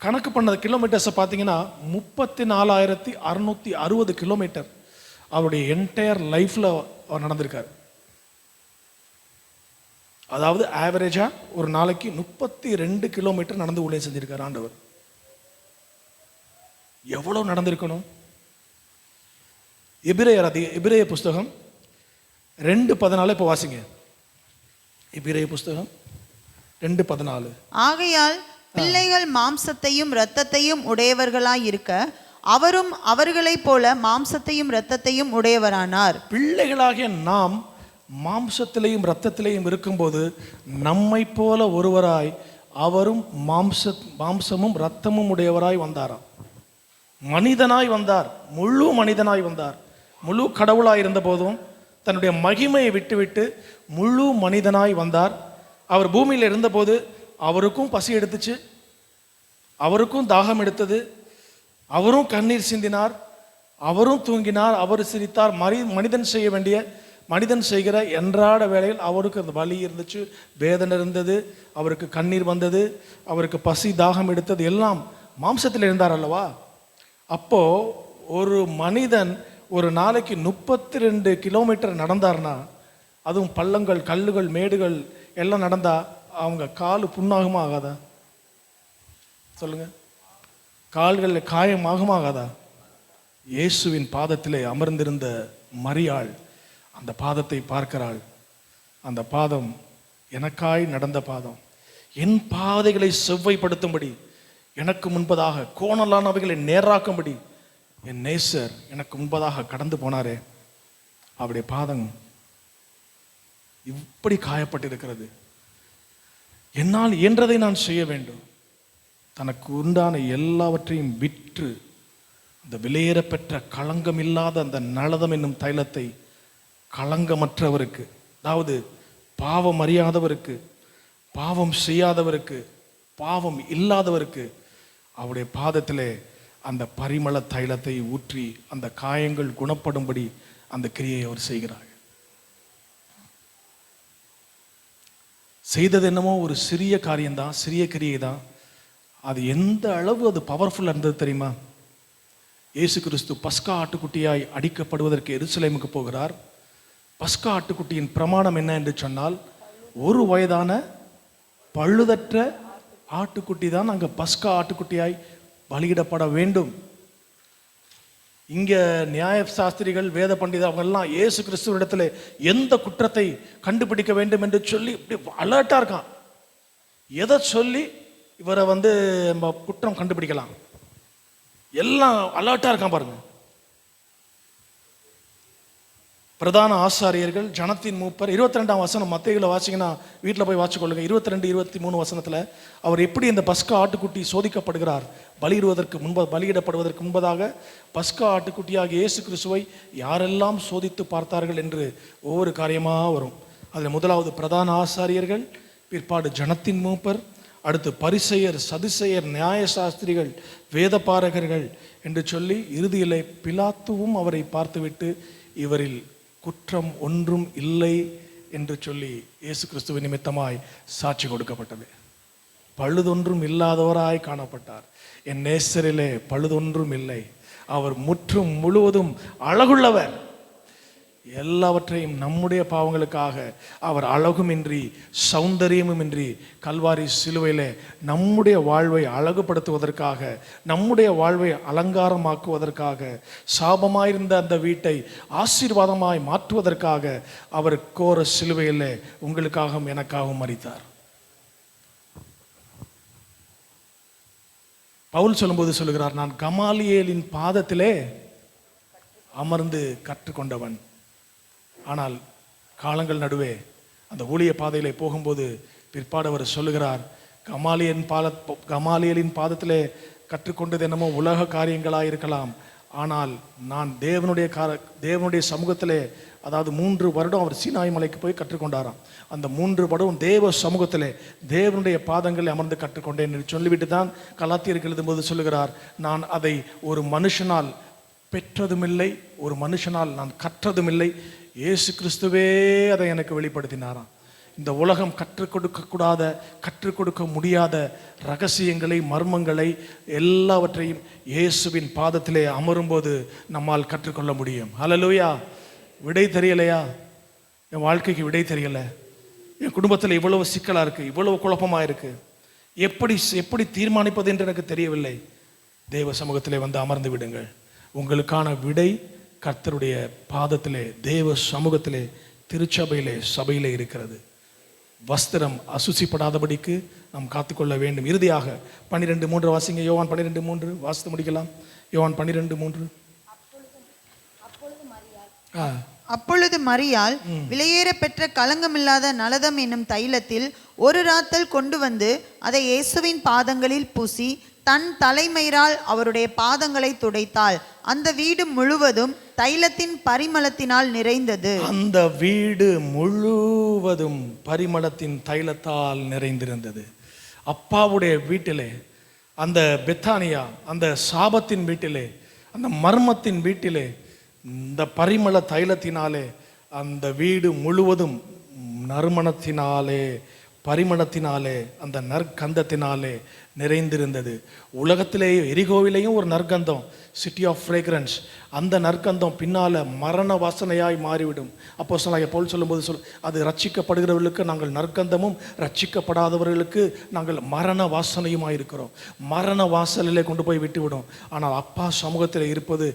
கணக்கு பண்ணது கிலோமீட்டர்ஸை பார்த்தீங்கன்னா 34,660 கிலோமீட்டர் அவருடைய என்டையர் லைஃப்பில் அவர் நடந்திருக்கார். அதாவது ஆவரேஜாக ஒரு நாளைக்கு 32 கிலோமீட்டர் நடந்து ஊழியம் செஞ்சிருக்கார் ஆண்டவர். எவ்வளோ நடந்திருக்கணும்? எபிரேய புஸ்தகம் 2:14 இப்போ வாசிங்க. எபிரேய புஸ்தகம் 2:14. ஆகையால் பிள்ளைகள் மாம்சத்தையும் இரத்தத்தையும் உடையவர்களாயிருக்க அவரும் அவர்களைப் போல மாம்சத்தையும் இரத்தத்தையும் உடையவரானார். பிள்ளைகளாகிய நாம் மாம்சத்திலேயும் இரத்தத்திலேயும் இருக்கும்போது நம்மை போல ஒருவராய் அவரும் மாம்சமும் இரத்தமும் உடையவராய் வந்தாராம். மனிதனாய் வந்தார், முழு மனிதனாய் வந்தார். முழு கடவுளாய் இருந்த போதும் தன்னுடைய மகிமையை விட்டுவிட்டு முழு மனிதனாய் வந்தார். அவர் பூமியில் இருந்தபோது அவருக்கும் பசி எடுத்துச்சு, அவருக்கும் தாகம் எடுத்தது, அவரும் கண்ணீர் சிந்தினார், அவரும் தூங்கினார், அவர் சிரித்தார். மனிதன் செய்கிற அன்றாட வேளையில் அவருக்கு அந்த வலி இருந்துச்சு, வேதனை இருந்தது, அவருக்கு கண்ணீர் வந்தது, அவருக்கு பசி தாகம் எடுத்தது, எல்லாம் மாம்சத்தில் இருந்தார் அல்லவா? அப்போ ஒரு மனிதன் ஒரு நாளைக்கு 32 கிலோமீட்டர் நடந்தார்னா, அதுவும் பள்ளங்கள், கல்லுகள், மேடுகள் எல்லாம் நடந்தா அவங்க காலு புண்ணாகுமா ஆகாதா? சொல்லுங்க, கால்களில் காயமாகுமா ஆகாதா? இயேசுவின் பாதத்திலே அமர்ந்திருந்த மரியாள் அந்த பாதத்தை பார்க்கிறாள். அந்த பாதம் எனக்காய் நடந்த பாதம், என் பாதைகளை செவ்வைப்படுத்தும்படி, எனக்கு முன்பதாக கோணலானவைகளை நேராக்கும்படி என் நேசர் எனக்கு முன்பதாக கடந்து போனாரே, அவருடைய பாதம் இப்படி காயப்பட்டிருக்கிறது. என்னால் இயன்றதை நான் செய்ய வேண்டும். தனக்கு உண்டான எல்லாவற்றையும் விற்று அந்த விலையேற பெற்ற களங்கம் இல்லாத அந்த நளதம் என்னும் தைலத்தை களங்கமற்றவருக்கு, அதாவது பாவம் அறியாதவருக்கு, பாவம் செய்யாதவருக்கு, பாவம் இல்லாதவருக்கு அவருடைய பாதத்திலே அந்த பரிமள தைலத்தை ஊற்றி அந்த காயங்கள் குணப்படும்படி அந்த கிரியை அவர் செய்கிறார். செய்தது என்னமோ ஒரு சிறிய காரியம்தான், சிறிய கிரியை தான். அது எந்த அளவு அது பவர்ஃபுல்லாக இருந்தது தெரியுமா? இயேசு கிறிஸ்து பஸ்கா ஆட்டுக்குட்டியாய் அடிக்கப்படுவதற்கு எருசலேமுக்கு போகிறார். பஸ்கா ஆட்டுக்குட்டியின் பிரமாணம் என்ன என்று சொன்னால், 1 வயதான பழுதற்ற ஆட்டுக்குட்டி தான் அங்கே பஸ்கா ஆட்டுக்குட்டியாய் பலியிடப்பட வேண்டும். இங்கே நியாய சாஸ்திரிகள், வேத பண்டிதர் அவங்கெல்லாம் இயேசு கிறிஸ்துவிடத்தில் எந்த குற்றத்தை கண்டுபிடிக்க வேண்டும் என்று சொல்லி இப்படி அலர்ட்டாக இருக்கான். எதை சொல்லி இவரை நம்ம குற்றம் கண்டுபிடிக்கலாம், எல்லாம் அலர்ட்டாக இருக்கான் பாருங்க. பிரதான ஆசாரியர்கள், ஜனத்தின் மூப்பர். 22ஆம் வசனம் மத்தேயுல வாசிங்கன்னா வீட்டில் போய் வாசிக்கொள்ளுங்க. 22, 23 வசனத்தில் அவர் எப்படி இந்த பஸ்கா ஆட்டுக்குட்டி சோதிக்கப்படுகிறார், பலியிடப்படுவதற்கு முன்பதாக பஸ்கா ஆட்டுக்குட்டியாக இயேசு கிறிஸ்துவை யாரெல்லாம் சோதித்து பார்த்தார்கள் என்று ஒவ்வொரு காரியமாக வரும். அதில் முதலாவது பிரதான ஆசாரியர்கள், பிற்பாடு ஜனத்தின் மூப்பர், அடுத்து பரிசேயர், சதுசேயர், நியாயசாஸ்திரிகள், வேதபாரகர்கள் என்று சொல்லி இறுதியிலே பிலாத்துவும் அவரை பார்த்துவிட்டு இவரில் குற்றம் ஒன்றும் இல்லை என்று சொல்லி இயேசு கிறிஸ்துவின் நிமித்தமாய் சாட்சி கொடுக்கப்பட்டது. பழுதொன்றும் இல்லாதவராய் காணப்பட்டார். என் நேசரிலே பழுதொன்றும் இல்லை, அவர் முற்றும் முழுவதும் அழகுள்ளவர். எல்லாவற்றையும் நம்முடைய பாவங்களுக்காக அவர் அழகுமின்றி சௌந்தரியமுமின்றி கல்வாரி சிலுவையிலே நம்முடைய வாழ்வை அழகுபடுத்துவதற்காக, நம்முடைய வாழ்வை அலங்காரமாக்குவதற்காக, சாபமாயிருந்த அந்த வீட்டை ஆசீர்வாதமாய் மாற்றுவதற்காக அவர் கோர சிலுவையிலே உங்களுக்காகவும் எனக்காகவும் மரித்தார். பவுல் சொல்லும்போது சொல்லுகிறார், நான் கமாலியேலின் பாதத்திலே அமர்ந்து கற்றுக்கொண்டவன். ஆனால் காலங்கள் நடுவே அந்த ஊழிய பாதையிலே போகும்போது பிற்பாடு அவர் சொல்லுகிறார், கமாலியலின் பாதத்திலே கற்றுக்கொண்டது என்னமோ உலக காரியங்களாக இருக்கலாம், ஆனால் நான் தேவனுடைய சமூகத்திலே, அதாவது 3 வருடம் அவர் சீனாய் மலைக்கு போய் கற்றுக்கொண்டாராம். அந்த 3 வருடம் தேவ சமூகத்திலே தேவனுடைய பாதங்களை அமர்ந்து கற்றுக்கொண்டேன் என்று சொல்லிவிட்டு தான் கலாத்தியருக்கு எழுதும்போது சொல்லுகிறார், நான் அதை ஒரு மனுஷனால் பெற்றதுமில்லை, ஒரு மனுஷனால் நான் கற்றதுமில்லை, இயேசு கிறிஸ்துவே அதை எனக்கு வெளிப்படுத்தினாராம். இந்த உலகம் கற்றுக் கொடுக்க முடியாத ரகசியங்களை, மர்மங்களை எல்லாவற்றையும் இயேசுவின் பாதத்திலே அமரும்போது நம்மால் கற்றுக்கொள்ள முடியும். ஹல்லேலூயா. விடை தெரியலையா? என் வாழ்க்கைக்கு விடை தெரியல, என் குடும்பத்தில் இவ்வளவு சிக்கலாக இருக்குது, இவ்வளவு குழப்பமாக இருக்குது, எப்படி தீர்மானிப்பது என்று எனக்கு தெரியவில்லை. தேவ சமூகத்திலே வந்து அமர்ந்து விடுங்கள். உங்களுக்கான விடை கர்த்தருடைய பாதத்திலே, தேவ சமூகத்திலே, திருச்சபையிலே, சபையிலே இருக்கிறது. வஸ்திரம் அசுசிப்படாதபடிக்கு நாம் காத்துக்கொள்ள வேண்டும். இறுதியாக 12:3 வாசிங்க. யோவான் 12:3 வாசித்து முடிக்கலாம். யோவான் 12:3. அப்பொழுது மரியாள் விலையேற பெற்ற களங்கமில்லாத நலதம் என்னும் தைலத்தில் ஒரு ராத்தல் கொண்டு வந்து அதை இயேசுவின் பாதங்களில் பூசி தன் தலைமயிரால் அவருடைய பாதங்களை துடைத்தாள். அந்த வீடு முழுவதும் தைலத்தின் பரிமளத்தினால் நிறைந்தது. அந்த வீடு முழுவதும் பரிமளத்தின் தைலத்தால் நிறைந்திருந்தது. அப்பாவுடைய வீட்டிலே, அந்த பெத்தானியா, அந்த சாபத்தின் வீட்டிலே, அந்த மர்மத்தின் வீட்டிலே, இந்த பரிமள தைலத்தினாலே அந்த வீடு முழுவதும் நறுமணத்தினாலே, பரிமளத்தினாலே, அந்த நற்கந்தத்தினாலே நிறைந்திருந்தது. உலகத்திலேயே எரிகோவிலேயும் ஒரு நற்கந்தம், சிட்டி ஆஃப் ஃப்ரேக்ரன்ஸ், அந்த நற்கந்தம் பின்னால் மரண வாசனையாய் மாறிவிடும். அப்போஸ்தலனாகிய பவுல் சொல்லும்போது அது ரட்சிக்கப்படுகிறவர்களுக்கு நாங்கள் நற்கந்தமும், ரட்சிக்கப்படாதவர்களுக்கு நாங்கள் மரண வாசனையுமாய் இருக்கிறோம். மரண வாசலிலே கொண்டு போய் விட்டுவிடும். ஆனால் அப்பா சமூகத்தில் இருப்பது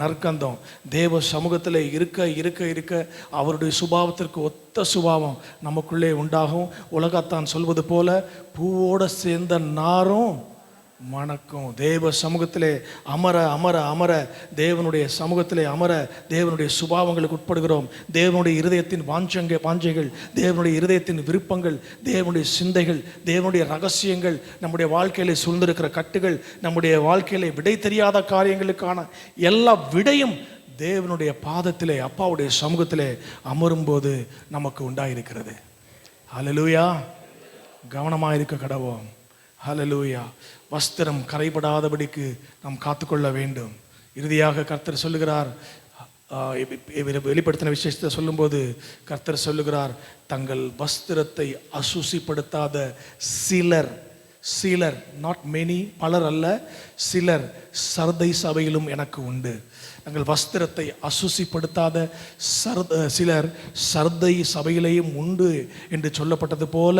நற்கந்தம். தேவ சமூகத்தில் இருக்க இருக்க இருக்க அவருடைய சுபாவத்திற்கு ஒத்த சுபாவம் நமக்குள்ளே உண்டாகும். உலகத்தான் சொல்வது போல பூவோடு சேர்ந்த நாரும் மணக்கும். தேவ சமூகத்திலே அமர அமர அமர, தேவனுடைய சமூகத்திலே அமர, தேவனுடைய சுபாவங்களுக்கு உட்படுகிறோம். தேவனுடைய இருதயத்தின் வாஞ்சைகள், தேவனுடைய இருதயத்தின் விருப்பங்கள், தேவனுடைய சிந்தைகள், தேவனுடைய ரகசியங்கள், நம்முடைய வாழ்க்கையிலே சூழ்ந்திருக்கிற கட்டுகள், நம்முடைய வாழ்க்கையிலே விடை தெரியாத காரியங்களுக்கான எல்லா விடையும் தேவனுடைய பாதத்திலே, அப்பாவுடைய சமூகத்திலே அமரும்போது நமக்கு உண்டாயிருக்கிறது. ஹல்லேலூயா. கவனமாக இருக்க கடவோம். ஹல்லேலூயா. வஸ்திரம் கரைபடாதபடிக்கு நாம் காத்துக்கொள்ள வேண்டும். இறுதியாக கர்த்தர் சொல்லுகிறார், வெளிப்படுத்தின விசேஷத்தை சொல்லும்போது கர்த்தர் சொல்லுகிறார், தங்கள் வஸ்திரத்தை அசுசிப்படுத்தாத சிலர், நாட் மெனி, பலர் அல்ல, சிலர் சர்தை சபையிலும் எனக்கு உண்டு. தங்கள் வஸ்திரத்தை அசுசிப்படுத்தாத சிலர் சர்தை சபையிலேயும் உண்டு என்று சொல்லப்பட்டது போல,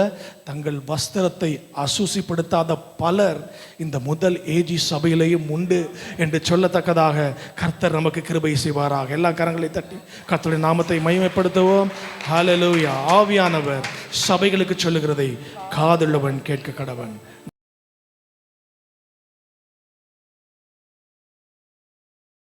தங்கள் வஸ்திரத்தை அசுசிப்படுத்தாத பலர் இந்த முதல் ஏஜி சபையிலேயும் உண்டு என்று சொல்லத்தக்கதாக கர்த்தர் நமக்கு கிருபை செய்வாராக. எல்லா கரங்களை தட்டி கர்த்தருடைய நாமத்தை மகிமைப்படுத்துவோம். ஹல்லேலூயா. ஆவியானவர் சபைகளுக்கு சொல்லுகிறதை காதுள்ளவன் கேட்க கடவன்.